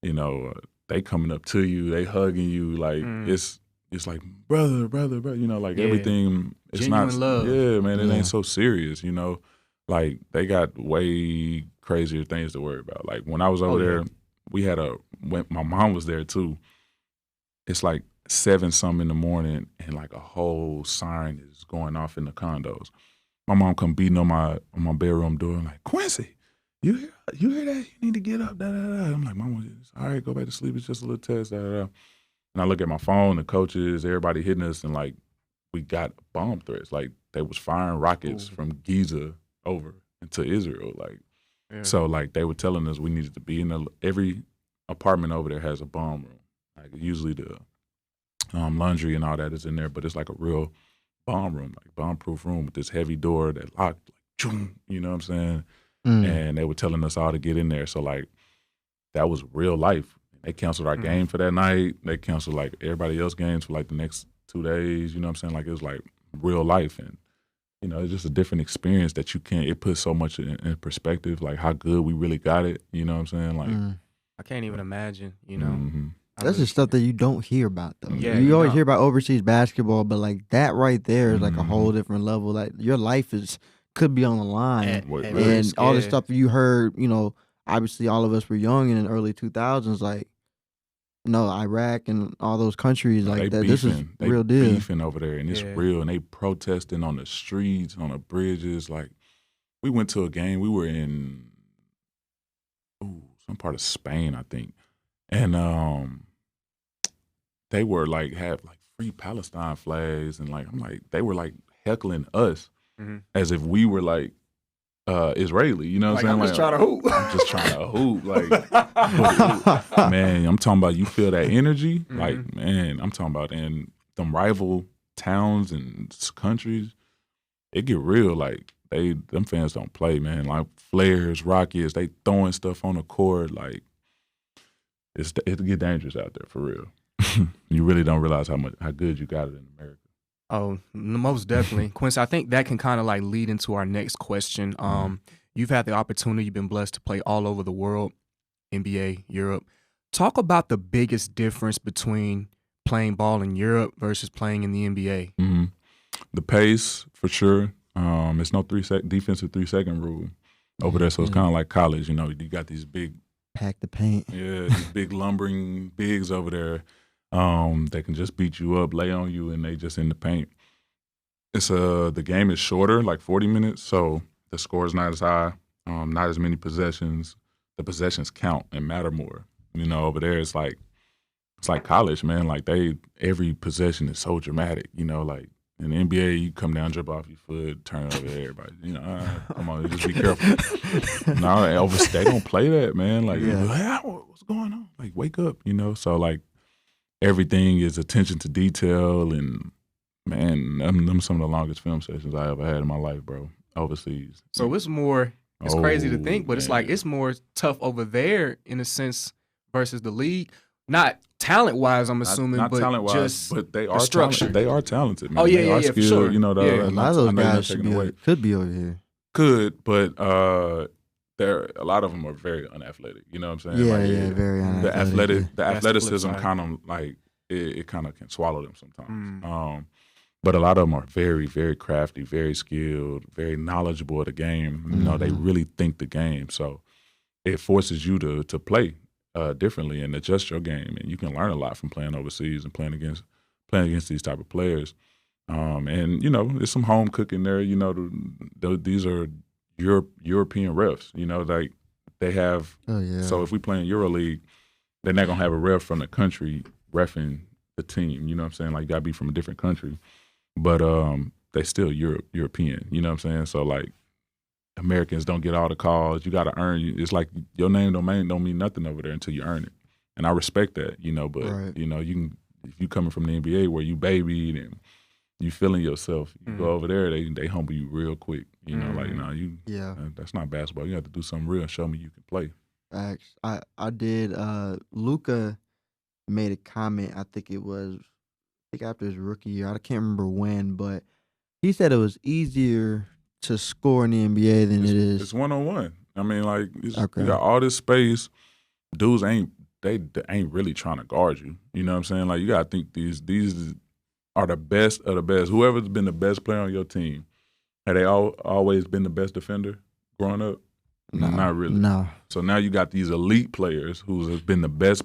D: you know, they coming up to you, they hugging you. Like it's like brother. You know, like everything. It's
A: genuine
D: not
A: love.
D: Yeah, man. It ain't so serious. You know, like they got way crazier things to worry about. Like when I was over there, we had when my mom was there too. It's like 7-something in the morning, and like a whole siren is going off in the condos. My mom come beating on my bedroom door. I'm like, Quincy, you hear that? You need to get up. Da, da, da. I'm like, Mama, all right, go back to sleep. It's just a little test. Da, da, da. And I look at my phone, the coaches, everybody hitting us, and like we got bomb threats. Like they was firing rockets from Giza over into Israel. Like so, like they were telling us we needed to be in every apartment over there has a bomb room. Like usually the laundry and all that is in there, but it's like a real bomb room, like bomb-proof room with this heavy door that locked, like, you know what I'm saying? And they were telling us all to get in there. So like that was real life. They canceled our game for that night. They canceled like everybody else's games for like the next 2 days. You know what I'm saying? Like it was like real life, and you know it's just a different experience that you can't. It puts so much in perspective, like how good we really got it. You know what I'm saying? Like
A: I can't even imagine. You know.
B: That's the stuff that you don't hear about, though.
A: Yeah,
B: you always hear about overseas basketball, but like that right there is like a whole different level. Like your life could be on the line, and all the stuff you heard. You know, obviously all of us were young in the early 2000s. Like, you know, Iraq and all those countries like that. This is real deal.
D: They beefing over there, and it's real. And they protesting on the streets, on the bridges. Like, we went to a game. We were in some part of Spain, I think, and they were like have like free Palestine flags, and like I'm like they were like heckling us as if we were like Israeli, you know what I'm saying?
A: I'm just trying to hoop.
D: I'm just trying to hoop. Like, man, I'm talking about you feel that energy. Like, man, I'm talking about in them rival towns and countries, it get real. Like, them fans don't play, man. Like, flares, rockets, they throwing stuff on the court. Like, it get dangerous out there, for real. You really don't realize how good you got it in America.
A: Oh, most definitely. Quincy, I think that can kind of like lead into our next question. You've had the opportunity, you've been blessed to play all over the world, NBA, Europe. Talk about the biggest difference between playing ball in Europe versus playing in the NBA.
D: The pace, for sure. It's no defensive 3-second rule over there, so it's kind of like college. You know, you got these big
B: pack the paint.
D: Yeah, these big lumbering bigs over there. They can just beat you up, lay on you, and they just in the paint. It's the game is shorter, like 40 minutes, so the score is not as high, not as many possessions. The possessions count and matter more. You know, over there it's like college, man. Like every possession is so dramatic. You know, like in the NBA, you come down, dribble off your foot, turn over to everybody. You know, come on, just be careful. No, they don't play that, man. Like, hey, what's going on? Like, wake up, you know. So like, everything is attention to detail, and man, them some of the longest film sessions I ever had in my life, bro. Overseas.
A: So it's more. It's crazy to think, but it's like it's more tough over there in a sense versus the league. Not talent-wise, I'm assuming,
D: not
A: but
D: talent-wise,
A: just
D: but they are
A: structured.
D: They are talented, man.
A: Oh yeah,
D: they are
A: for
D: skilled,
A: sure.
D: You know,
B: a lot of those guys could be over here.
D: Could, but a lot of them are very unathletic. You know what I'm saying?
B: Yeah, very unathletic.
D: The athleticism kind of like it kind of can swallow them sometimes. But a lot of them are very, very crafty, very skilled, very knowledgeable of the game. You know, they really think the game. So it forces you to play differently and adjust your game. And you can learn a lot from playing overseas and playing against these type of players. And, you know, there's some home cooking there. You know, these are European refs. You know, like they have. Oh, yeah. So if we play in EuroLeague, they're not going to have a ref from the country reffing the team. You know what I'm saying? Like, you got to be from a different country. But they still European, you know what I'm saying? So, like, Americans don't get all the calls. You got to earn. It's like your name don't mean nothing over there until you earn it. And I respect that, you know. But, you know, if you coming from the NBA where you babied and you feeling yourself, you go over there, they humble you real quick. You know, like, that's not basketball. You have to do something real and show me you can play.
B: Facts. I did. Luca made a comment. I think after his rookie year. I can't remember when, but he said it was easier to score in the NBA than it is.
D: It's 1-on-1. I mean, like
B: Okay.
D: you got all this space. Dudes ain't really trying to guard you. You know what I'm saying? Like you gotta think these are the best of the best. Whoever's been the best player on your team, have they always been the best defender growing up?
B: No,
D: not really.
B: No.
D: So now you got these elite players who have been the best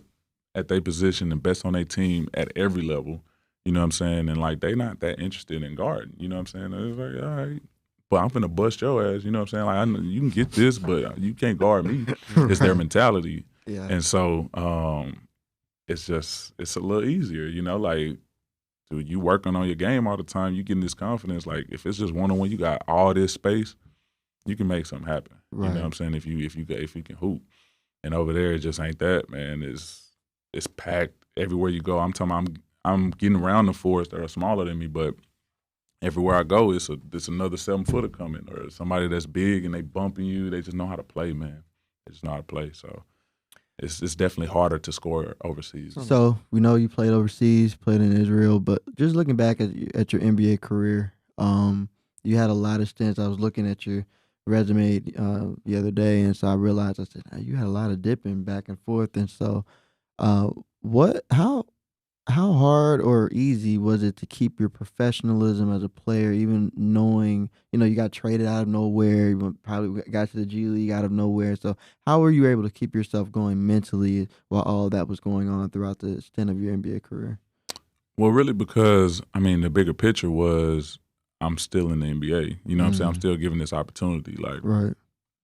D: at their position and best on their team at every level. You know what I'm saying? And like they not that interested in guarding. You know what I'm saying? It's like, all right, but I'm finna bust your ass. You know what I'm saying? Like I know you can get this, but you can't guard me. It's their mentality.
B: Yeah.
D: And so it's a little easier, you know, like dude, you working on your game all the time, you getting this confidence. Like if it's just 1-on-1, you got all this space, you can make something happen.
B: Right.
D: You know what I'm saying? If you can hoop. And over there it just ain't that, man. It's packed everywhere you go. I'm I'm getting around the fours that are smaller than me, but everywhere I go, it's another 7-footer coming or somebody that's big and they bumping you. They just know how to play, man. They just know how to play. So it's definitely harder to score overseas.
B: So we know you played overseas, played in Israel, but just looking back at your NBA career, you had a lot of stints. I was looking at your resume the other day, and so I realized you had a lot of dipping back and forth. And so, how hard or easy was it to keep your professionalism as a player, even knowing, you got traded out of nowhere, you probably got to the G League out of nowhere. So how were you able to keep yourself going mentally while all that was going on throughout the stint of your NBA career?
D: Well, really because, I mean, the bigger picture was I'm still in the NBA. You know what I'm saying? I'm still given this opportunity. Like,
B: Right.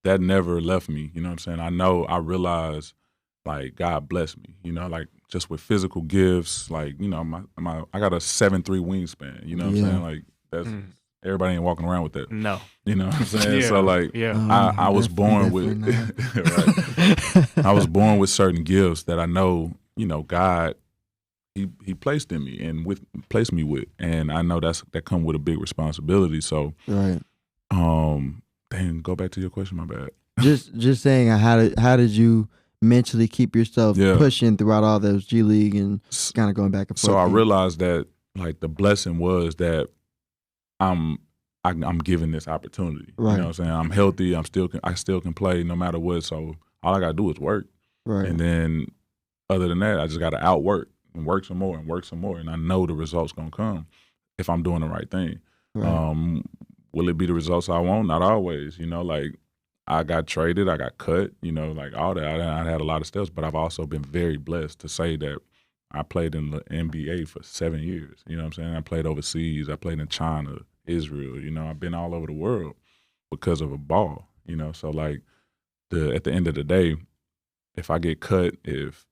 D: that never left me. You know what I'm saying? I realized, like, God blessed me, like just with physical gifts, like, I got a 7'3" wingspan, you know what I'm saying? Like, that's everybody ain't walking around with that.
A: No.
D: You know what I'm saying? So like I was born with right. I was born with certain gifts that I know, God he placed in me and placed me with. And I know that come with a big responsibility. So
B: Right.
D: Dang, go back to your question, my bad.
B: Just saying, how did you mentally keep yourself pushing throughout all those G League and kind of going back and forth?
D: So I realized that, like, the blessing was that I'm given this opportunity.
B: Right.
D: You know what I'm saying? I'm healthy. I still can play no matter what. So all I gotta do is work.
B: Right.
D: And then other than that, I just gotta outwork and work some more and work some more. And I know the results gonna come if I'm doing the right thing.
B: Right.
D: Will it be the results I want? Not always. Like, I got traded, I got cut, like all that. I had a lot of steps, but I've also been very blessed to say that I played in the NBA for 7 years. You know what I'm saying? I played overseas. I played in China, Israel. I've been all over the world because of a ball. So like at the end of the day, if I get cut, if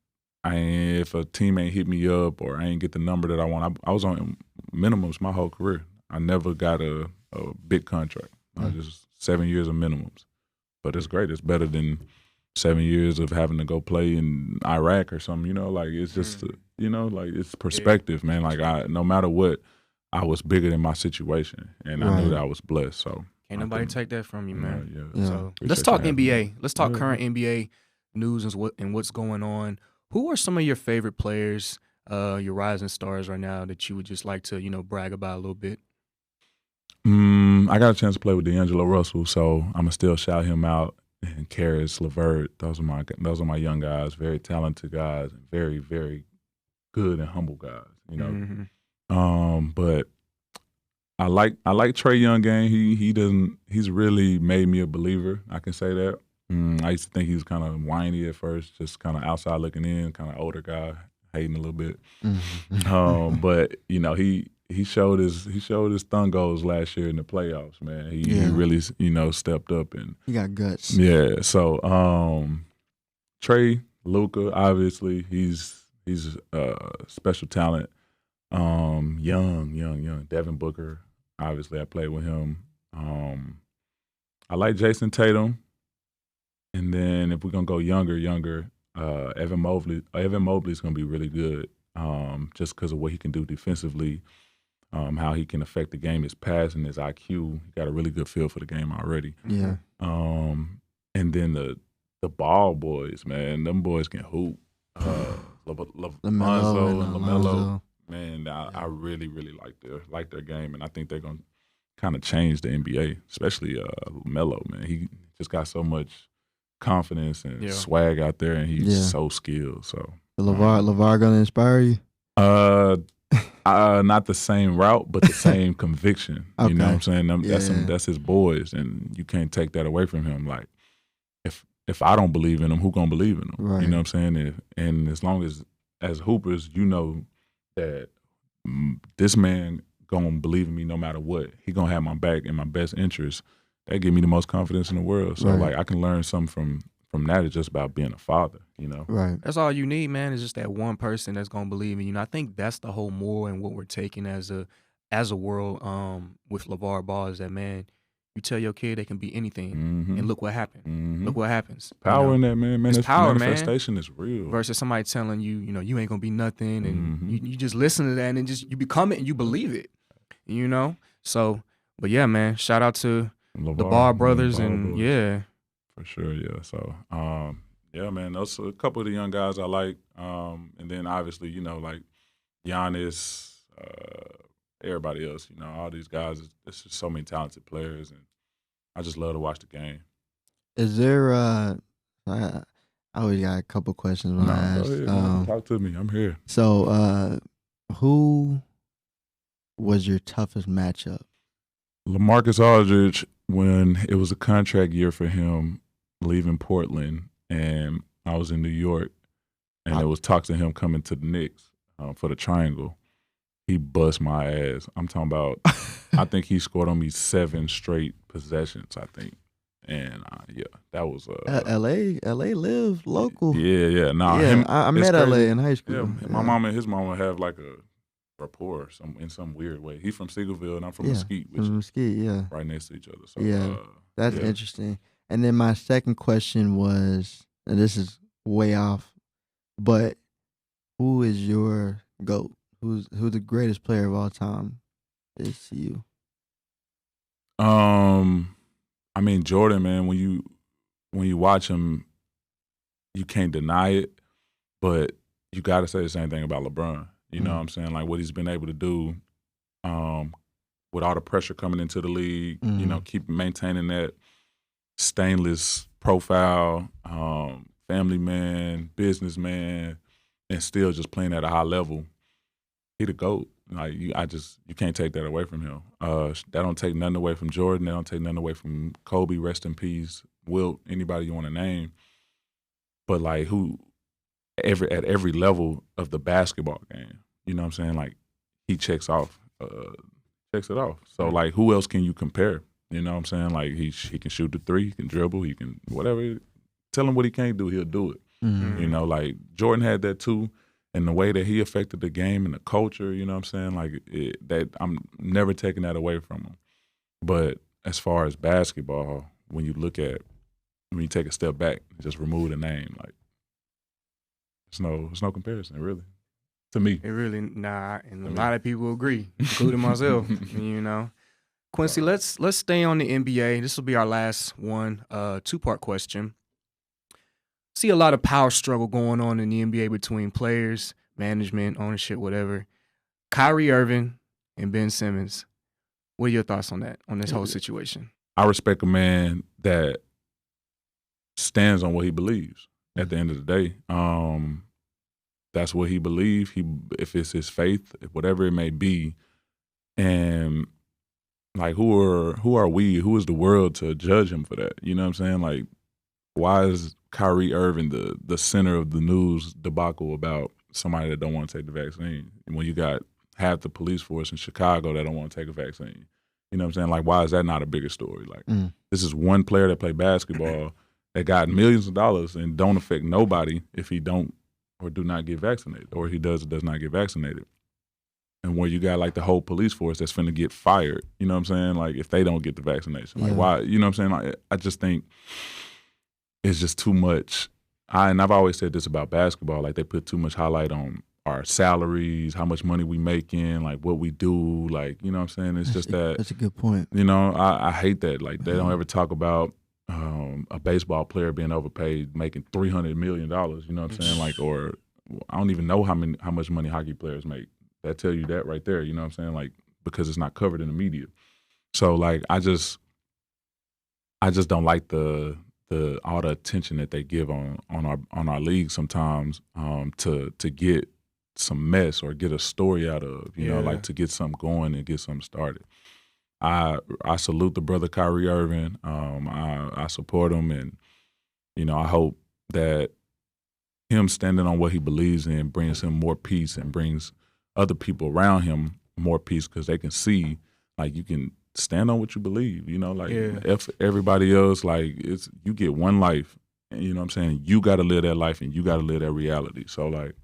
D: a team ain't hit me up or I ain't get the number that I want, I was on minimums my whole career. I never got a big contract. Just 7 years of minimums. But it's great. It's better than 7 years of having to go play in Iraq or something. Like it's just, like it's perspective, man. Like no matter what, I was bigger than my situation, and I knew that I was blessed. So
A: can't nobody take that from you, man.
B: Yeah.
A: So let's talk NBA. Let's talk current NBA news and what's going on. Who are some of your favorite players, your rising stars right now that you would just like to, brag about a little bit?
D: I got a chance to play with D'Angelo Russell, so I'm gonna still shout him out. And Karis LeVert, those are my young guys, very talented guys, and very, very good and humble guys. But I like Trae Young game. He's really made me a believer. I can say that. I used to think he was kind of whiny at first, just kind of outside looking in, kind of older guy, hating a little bit. But he showed his thumb goals last year in the playoffs, man. He really, stepped up and
B: he got guts.
D: Yeah. So Trae, Luka, obviously he's special talent. Young. Devin Booker, obviously I played with him. I like Jason Tatum. And then if we're gonna go younger, Evan Mobley's gonna be really good. Just because of what he can do defensively. How he can affect the game, his passing, his IQ. He got a really good feel for the game already.
B: Yeah.
D: And then the ball boys, man. Them boys can hoop. Lonzo and LaMelo. Man, I really, really like their game, and I think they're gonna kind of change the NBA, especially LaMelo. Man, he just got so much confidence and swag out there, and he's so skilled. So
B: LeVar gonna inspire you?
D: Not the same route, but the same conviction. Okay. You know what I'm saying? That's his boys, and you can't take that away from him. Like, if I don't believe in him, who gonna believe in him? Right. You know what I'm saying? And as long as hoopers, you know that this man gonna believe in me no matter what. He gonna have my back in my best interest. That give me the most confidence in the world. So like I can learn something from that. It's just about being a father, you know.
B: Right.
A: That's all you need, man. Is just that one person that's gonna believe in you. And I think that's the whole moral and what we're taking as a world with LeVar Ball is that, man, you tell your kid they can be anything, and look what happened. Look what happens.
D: Power in that, man.
A: It's power,
D: manifestation
A: man.
D: Is real.
A: Versus somebody telling you, you ain't gonna be nothing, and you just listen to that, and then you become it and you believe it. You know. So, but yeah, man. Shout out to the Ball brothers, and boys.
D: For sure, yeah. So, yeah, man. Those are a couple of the young guys I like, and then obviously, like Giannis. Everybody else, all these guys, it's just so many talented players, and I just love to watch the game.
B: Is there, I always got a couple questions when I ask.
D: Go ahead, talk to me. I'm here.
B: So, who was your toughest matchup?
D: LaMarcus Aldridge, when it was a contract year for him leaving Portland, and I was in New York, and there was talks of him coming to the Knicks for the triangle. He bust my ass. I'm talking about, I think he scored on me 7 straight possessions, I think. And, that was...
B: L.A. live local.
D: Yeah.
B: I met L.A. in high school.
D: Yeah, my mom and his mama have like a rapport in some weird way. He's from Seagoville, and I'm from Mesquite, which is right next to each other. So,
B: that's interesting. And then my second question was, and this is way off, but who is your GOAT? Who's the greatest player of all time is to you?
D: I mean, Jordan, man, when you watch him, you can't deny it, but you got to say the same thing about LeBron. You know what I'm saying? Like what he's been able to do with all the pressure coming into the league, keep maintaining that stainless profile, family man, businessman, and still just playing at a high level. He the GOAT. Like you can't take that away from him. That don't take nothing away from Jordan. That don't take nothing away from Kobe. Rest in peace. Wilt, anybody you want to name. But like at every level of the basketball game, you know what I'm saying? Like he checks it off. So like who else can you compare? You know what I'm saying? Like he can shoot the 3, he can dribble, he can whatever. Tell him what he can't do, he'll do it. Like Jordan had that too. And the way that he affected the game and the culture, you know what I'm saying? Like that, I'm never taking that away from him. But as far as basketball, when you take a step back, just remove the name, like it's no comparison, really, to me.
A: It really and a lot of people agree, including myself. Quincy, let's stay on the NBA. This will be our last one, 2-part question. See a lot of power struggle going on in the NBA between players, management, ownership, whatever. Kyrie Irving and Ben Simmons. What are your thoughts on that, on this whole situation?
D: I respect a man that stands on what he believes at the end of the day. That's what he believes. If it's his faith, whatever it may be. And like who are we? Who is the world to judge him for that? You know what I'm saying? Like, why is Kyrie Irving the center of the news debacle about somebody that don't want to take the vaccine when you got half the police force in Chicago that don't want to take a vaccine? You know what I'm saying? Like, why is that not a bigger story? Like, this is one player that played basketball that got millions of dollars and don't affect nobody if he don't or do not get vaccinated, or he does or does not get vaccinated. And where you got like the whole police force that's finna get fired, you know what I'm saying? Like, if they don't get the vaccination, like why? You know what I'm saying? Like, I just think it's just too much. And I've always said this about basketball, like they put too much highlight on our salaries, how much money we making, like what we do, like, you know what I'm saying? It's just that.
B: That's a good point.
D: I hate that. Like they don't ever talk about a baseball player being overpaid, making $300 million. You know what I'm saying? Like, or I don't even know how much money hockey players make. That tell you that right there. You know what I'm saying? Like, because it's not covered in the media. So like, I just don't like the all the attention that they give on our league sometimes to get some mess or get a story out of, you know, like to get something going and get something started. I salute the brother Kyrie Irving. I support him, and you know, I hope that him standing on what he believes in brings him more peace and brings other people around him more peace, because they can see like you can stand on what you believe. You know, like if everybody else, like you get one life, and you know what I'm saying, you got to live that life and you got to live that reality. So like,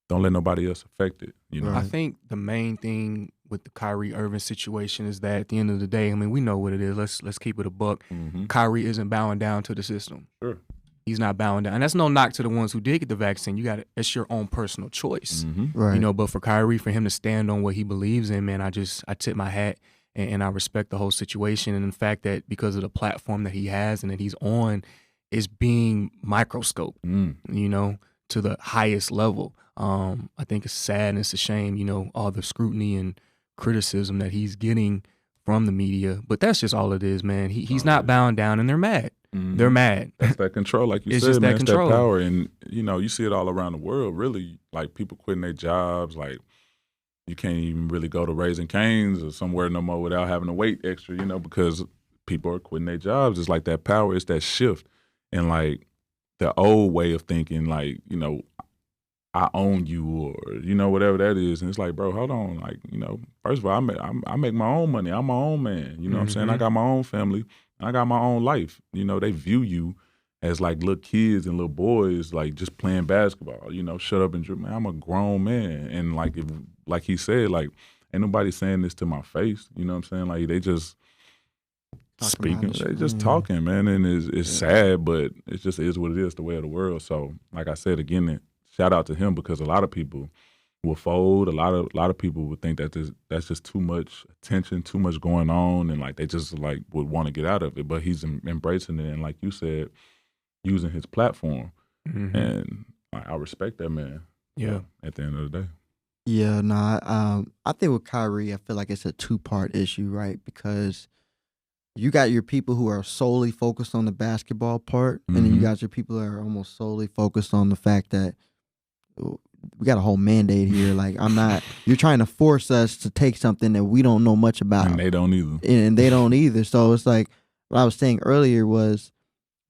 D: don't let nobody else affect it. You know,
A: I think the main thing with the Kyrie Irving situation is that at the end of the day, I mean, we know what it is. Let's keep it a buck. Mm-hmm. Kyrie isn't bowing down to the system.
D: Sure.
A: He's not bowing down. And that's no knock to the ones who did get the vaccine. It's your own personal choice.
D: Mm-hmm.
B: Right.
A: You know, but for Kyrie, for him to stand on what he believes in, man, I tip my hat and I respect the whole situation. And the fact that because of the platform that he has and that he's on is being microscoped, you know, to the highest level. I think it's sad and it's a shame, you know, all the scrutiny and criticism that he's getting from the media. But that's just all it is, man. He's not bowing down, and they're mad. Mm-hmm. They're mad.
D: That's that control, like you
A: it's
D: said,
A: just
D: man.
A: That
D: it's
A: control.
D: That power. And, you know, you see it all around the world, really. Like, people quitting their jobs. Like, you can't even really go to Raising Cane's or somewhere no more without having to wait extra, you know, because people are quitting their jobs. It's like that power. It's that shift. And, like, the old way of thinking, like, you know, I own you, or, you know, whatever that is. And it's like, bro, hold on. Like, you know, first of all, I make my own money. I'm my own man. You know what I'm saying? I got my own family. And I got my own life. You know, they view you as like little kids and little boys, like just playing basketball. You know, shut up and dribble. Man, I'm a grown man. And like he said, like, ain't nobody saying this to my face. You know what I'm saying? Like, they just speaking. They just talking, man. And it's sad, but it just is what it is, the way of the world. So, like I said, again, shout out to him, because a lot of people will fold. A lot of people would think that that's just too much attention, too much going on, and like they just like would want to get out of it. But he's embracing it, and like you said, using his platform, and I respect that man.
A: Yeah.
D: At the end of the day.
B: Yeah, I think with Kyrie, I feel like it's a two-part issue, right? Because you got your people who are solely focused on the basketball part, and then you got your people that are almost solely focused on the fact that we got a whole mandate here. Like, you're trying to force us to take something that we don't know much about.
D: And they don't either.
B: And they don't either. So it's like, what I was saying earlier was,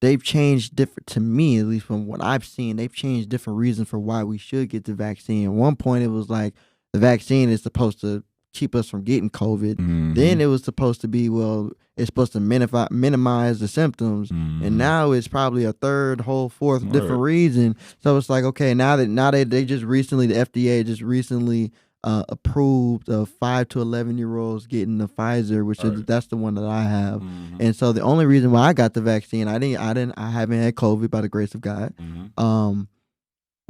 B: they've changed different, to me, at least from what I've seen, they've changed different reasons for why we should get the vaccine. At one point, it was like, the vaccine is supposed to keep us from getting COVID. Then it was supposed to be, well, it's supposed to minimize the symptoms. And now it's probably a third, whole fourth different reason. So it's like, okay, now that they just recently, the FDA just recently approved of 5 to 11-year-olds getting the Pfizer, which that's the one that I have. And so the only reason why I got the vaccine, I haven't had COVID by the grace of God.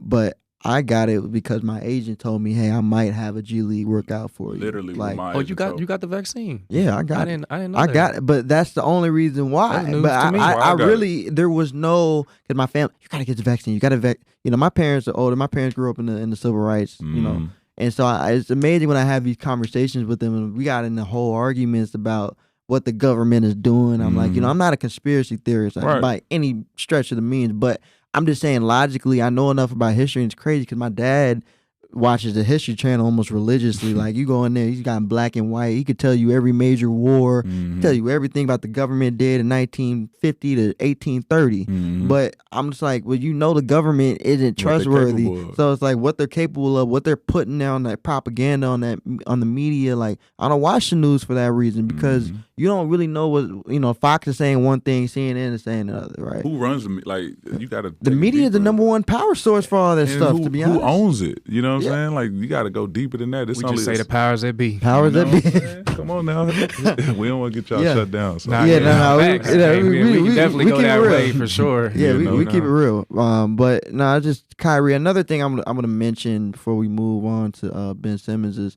B: But I got it because my agent told me, hey, I might have a G League workout for you.
D: Literally,
B: like,
A: you got the vaccine.
B: Yeah, I got
A: it. I didn't know
B: I
A: that.
B: got it, but that's the only reason why. But I really, there was no, because my family, you gotta get the vaccine. You gotta you know, my parents are older. My parents grew up in the civil rights, you know, and so it's amazing when I have these conversations with them, and we got in the whole arguments about what the government is doing. I'm like, you know, I'm not a conspiracy theorist by any stretch of the means, but I'm just saying, logically, I know enough about history, and it's crazy because my dad watches the History Channel almost religiously. Like, you go in there, he's got in black and white. He could tell you every major war, tell you everything about the government did in 1950 to 1830. But I'm just like, well, you know, the government isn't trustworthy. So it's like what they're capable of, what they're putting on that propaganda on the media. Like, I don't watch the news for that reason, because you don't really know what, you know, Fox is saying one thing, CNN is saying another, right?
D: Who runs you gotta.
B: The media is the number one power source for all this stuff, to be honest.
D: Who owns it? You know what I'm saying? Like, you got to go deeper than that.
A: We just say the powers that be.
B: Powers that be.
D: Come on now. We don't want to get y'all shut down. So.
A: We definitely go that way for sure.
B: Yeah, we keep it real. But no, just Kyrie. Another thing I'm gonna mention before we move on to Ben Simmons is,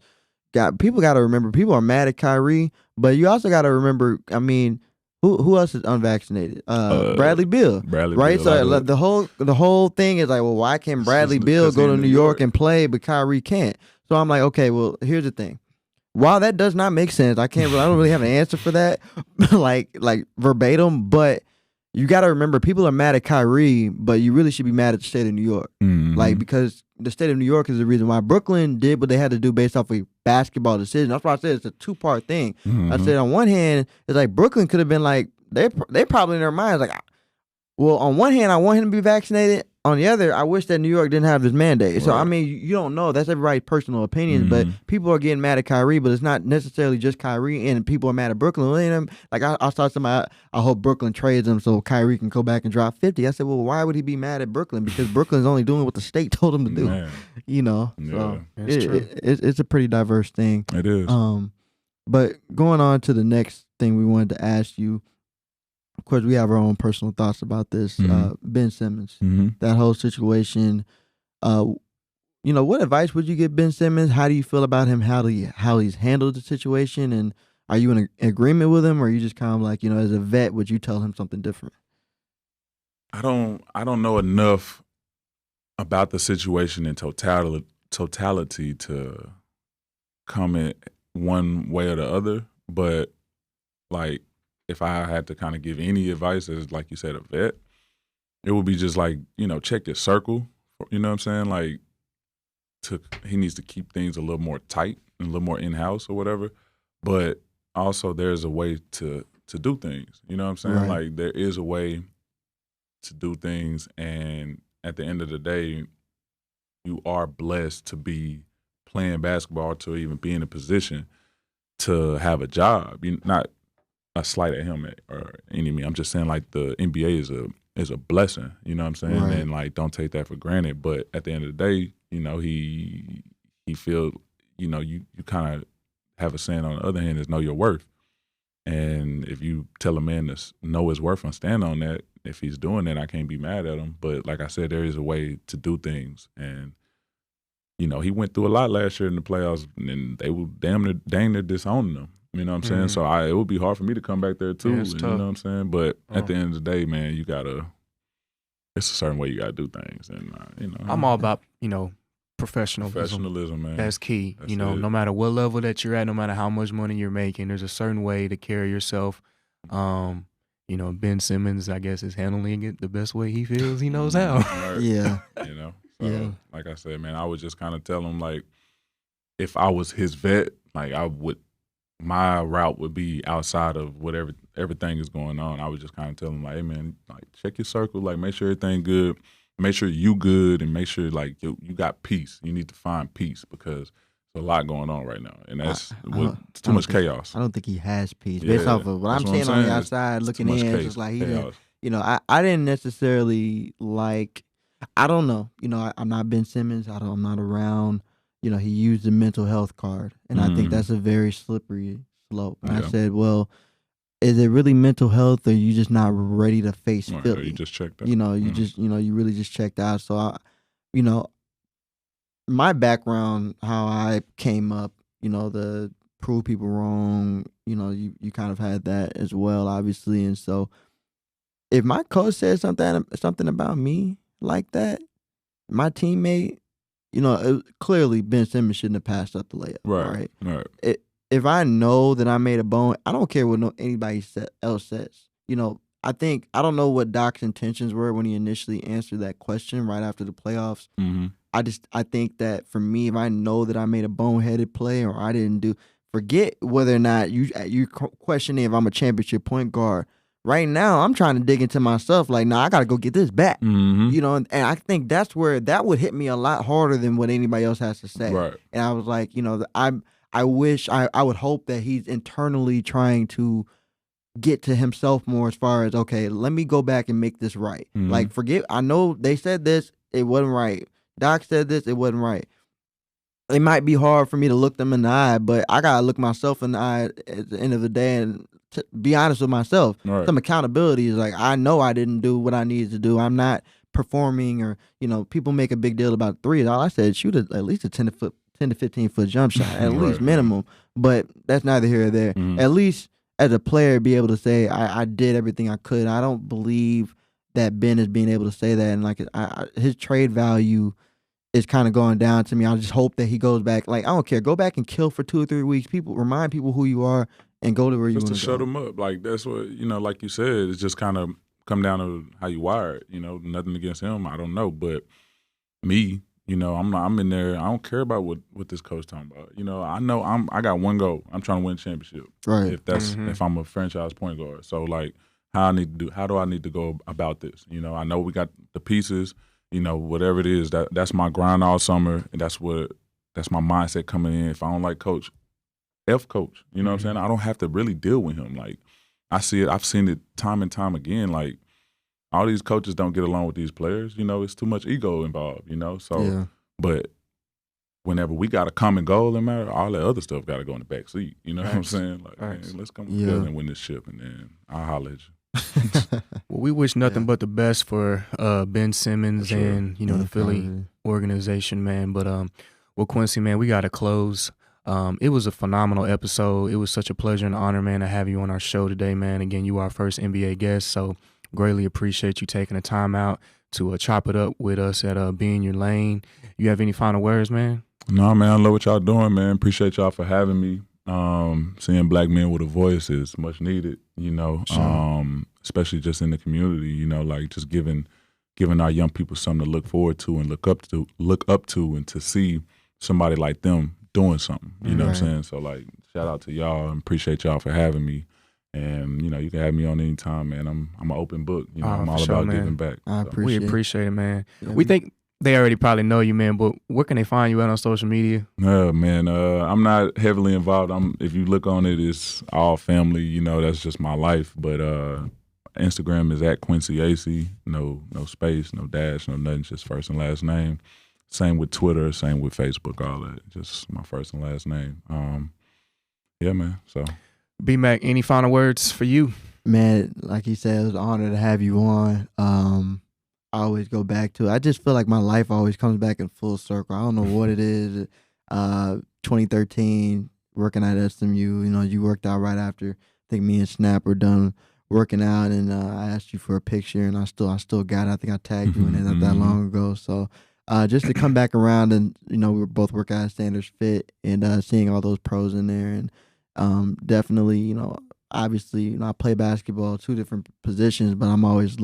B: people got to remember, people are mad at Kyrie, but you also got to remember, I mean, Who else is unvaccinated? Bradley Beal. Right?
D: Beal.
B: So the whole thing is like, well, why can Bradley Beal go to New York and play, but Kyrie can't? So I'm like, okay, well, here's the thing. While that does not make sense, I don't really have an answer for that, like verbatim. But you got to remember, people are mad at Kyrie, but you really should be mad at the state of New York, like because the state of New York is the reason why Brooklyn did what they had to do based off a basketball decision. That's why I said it's a two-part thing. I said on one hand, it's like Brooklyn could have been like they probably in their minds like, well, on one hand, I want him to be vaccinated. On the other, I wish that New York didn't have this mandate. Right. So, I mean, you don't know. That's everybody's personal opinions. But people are getting mad at Kyrie, but it's not necessarily just Kyrie. And people are mad at Brooklyn. Like, I saw somebody, I hope Brooklyn trades him so Kyrie can go back and drop 50. I said, well, why would he be mad at Brooklyn? Because Brooklyn's only doing what the state told him to do. Man. You know?
D: Yeah.
B: So
A: true.
B: It's a pretty diverse thing.
D: It is.
B: But going on to the next thing we wanted to ask you, of course, we have our own personal thoughts about this. Ben Simmons, that whole situation. What advice would you give Ben Simmons? How do you feel about him? How he's handled the situation? And are you in agreement with him, or are you just kind of like, as a vet, would you tell him something different?
D: I don't know enough about the situation in totality to comment one way or the other, but like, if I had to kind of give any advice as, like you said, a vet, it would be just like, check your circle. You know what I'm saying? Like, he needs to keep things a little more tight and a little more in-house or whatever. But also there's a way to do things. You know what I'm saying?
B: Right.
D: Like, there is a way to do things. And at the end of the day, you are blessed to be playing basketball, to even be in a position to have a job. You're not a slight at him or any me. I'm just saying, like, the NBA is a blessing, you know what I'm saying?
B: Right.
D: And like, don't take that for granted. But at the end of the day, he feel, you kind of have a saying on the other hand is know your worth. And if you tell a man to know his worth and stand on that, if he's doing that, I can't be mad at him. But like I said, there is a way to do things. And, he went through a lot last year in the playoffs, and they were damn near disowning him. You know what I'm saying? So it would be hard for me to come back there too.
A: Yeah,
D: you know what I'm saying? But at the end of the day, man, it's a certain way you gotta do things. And
A: I'm all about, professionalism.
D: Professionalism, man.
A: That's key.
D: That's
A: No matter what level that you're at, no matter how much money you're making, there's a certain way to carry yourself. Ben Simmons, I guess, is handling it the best way he feels he knows how.
D: Right.
B: Yeah.
D: So, like I said, man, I would just kind of tell him, like, if I was his vet, like, my route would be outside of whatever everything is going on. I would just kind of tell him, like, hey, man, like, check your circle, like, make sure everything good, make sure you good, and make sure, like, you got peace. You need to find peace because there's a lot going on right now, and that's too much chaos.
B: I don't think he has peace. Based off of what I'm seeing on the outside, looking in, it's just like I didn't necessarily like. I don't know. I'm not Ben Simmons. I'm not around. He used the mental health card, and I think that's a very slippery slope. And I said, well, is it really mental health, or are you just not ready to face Philly?
D: You just checked out.
B: You really just checked out. So, my background, how I came up, the prove people wrong, you kind of had that as well, obviously. And so, if my coach said something about me like that, my teammate, clearly Ben Simmons shouldn't have passed up the layup. Right. If I know that I made a bone, I don't care what anybody else says. I don't know what Doc's intentions were when he initially answered that question right after the playoffs. I think that for me, if I know that I made a boneheaded play or I didn't do, forget whether or not you questioning if I'm a championship point guard. Right now, I'm trying to dig into myself. Like, I got to go get this back. And I think that's where that would hit me a lot harder than what anybody else has to say.
D: Right.
B: And I was like, I wish, I would hope that he's internally trying to get to himself more as far as, okay, let me go back and make this right. Like, I know they said this, it wasn't right. Doc said this, it wasn't right. It might be hard for me to look them in the eye, but I got to look myself in the eye at the end of the day and to be honest with myself. Right. Some accountability is like, I know I didn't do what I needed to do. I'm not performing, or people make a big deal about threes. All I said, shoot at least a 10 to 15 foot jump shot, at least minimum. But that's neither here or there. At least as a player, be able to say I did everything I could. I don't believe that Ben is being able to say that, and like his trade value is kind of going down to me. I just hope that he goes back. Like, I don't care. Go back and kill for 2 or 3 weeks. Remind people who you are and go to where you want to go.
D: Just to shut them up. Like, that's what, like you said, it's just kind of come down to how you wired. Nothing against him. I don't know. But me, I'm in there. I don't care about what this coach talking about. I know I got one goal. I'm trying to win a championship.
B: Right.
D: If I'm a franchise point guard. So, like, how do I need to go about this? I know we got the pieces. Whatever it is, that's my grind all summer, and that's my mindset coming in. If I don't like coach, F coach. You know what I'm saying? I don't have to really deal with him. Like, I see it. I've seen it time and time again. Like, all these coaches don't get along with these players. It's too much ego involved. So,
B: yeah.
D: But whenever we got a common goal in matter, all that other stuff got to go in the back seat. You know what I'm saying? Like, man, let's come together and win this ship, and then I'll holler at you.
A: Well, we wish nothing but the best for Ben Simmons and the Philly organization, man. But well, Quincy, man, we got to close. It was a phenomenal episode. It was such a pleasure and honor, man, to have you on our show today, man. Again, you are our first NBA guest, so greatly appreciate you taking the time out to chop it up with us at Be In Your Lane. You have any final words, man?
D: No, man, I love what y'all doing, man. Appreciate y'all for having me. Seeing black men with a voice is much needed, especially just in the community, like just giving our young people something to look forward to and look up to and to see somebody like them doing something, you know what I'm saying? So, like, shout out to y'all and appreciate y'all for having me. And, you can have me on any time, man. I'm an open book. I'm all about giving back.
A: We appreciate it, man.
B: Yeah.
A: We think they already probably know you, man, but where can they find you at on social media?
D: Man, I'm not heavily involved. If you look on it, it's all family. That's just my life. But Instagram is at Quincy Acy. No space, no dash, no nothing. Just first and last name. Same with Twitter. Same with Facebook. All that. Just my first and last name. Yeah, man. So,
A: B-Mac, any final words for you?
B: Man, like he said, it was an honor to have you on. I always go back to it. I just feel like my life always comes back in full circle. I don't know what it is. 2013, working at SMU, you worked out right after. I think me and Snap were done working out, and I asked you for a picture, and I still got it. I think I tagged you in it not that long ago. So just to come back around, and we were both working at Standards Fit, and seeing all those pros in there, and definitely, obviously, I play basketball, 2 different positions, but I'm always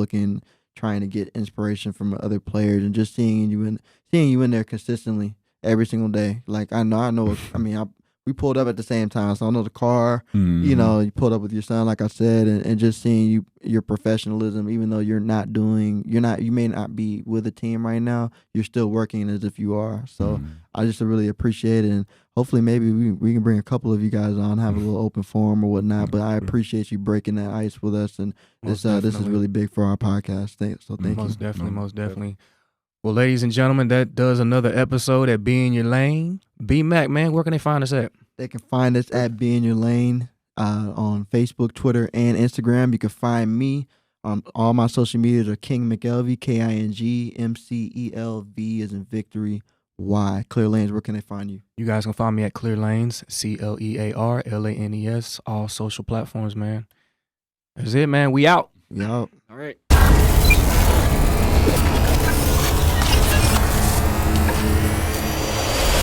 B: trying to get inspiration from other players, and just seeing you in there consistently every single day. Like, I know. I mean, we pulled up at the same time, so I know the car. You pulled up with your son, like I said, and just seeing your professionalism. Even though you may not be with a team right now, you're still working as if you are. So I just really appreciate it, and hopefully maybe we can bring a couple of you guys on, have a little open forum or whatnot. But I appreciate you breaking that ice with us, and this is really big for our podcast. Thank you.
A: Most definitely. Well, ladies and gentlemen, that does another episode at Be In Your Lane. B-Mac, man, where can they find us at?
B: They can find us at Be In Your Lane on Facebook, Twitter, and Instagram. You can find me on all my social medias are King McElvey, KINGMCELV as in victory. Y. Clear Lanes, where can they find you?
A: You guys can find me at Clear Lanes, CLEARLANES, all social platforms, man. That's it, man. We out.
B: We out.
A: All right.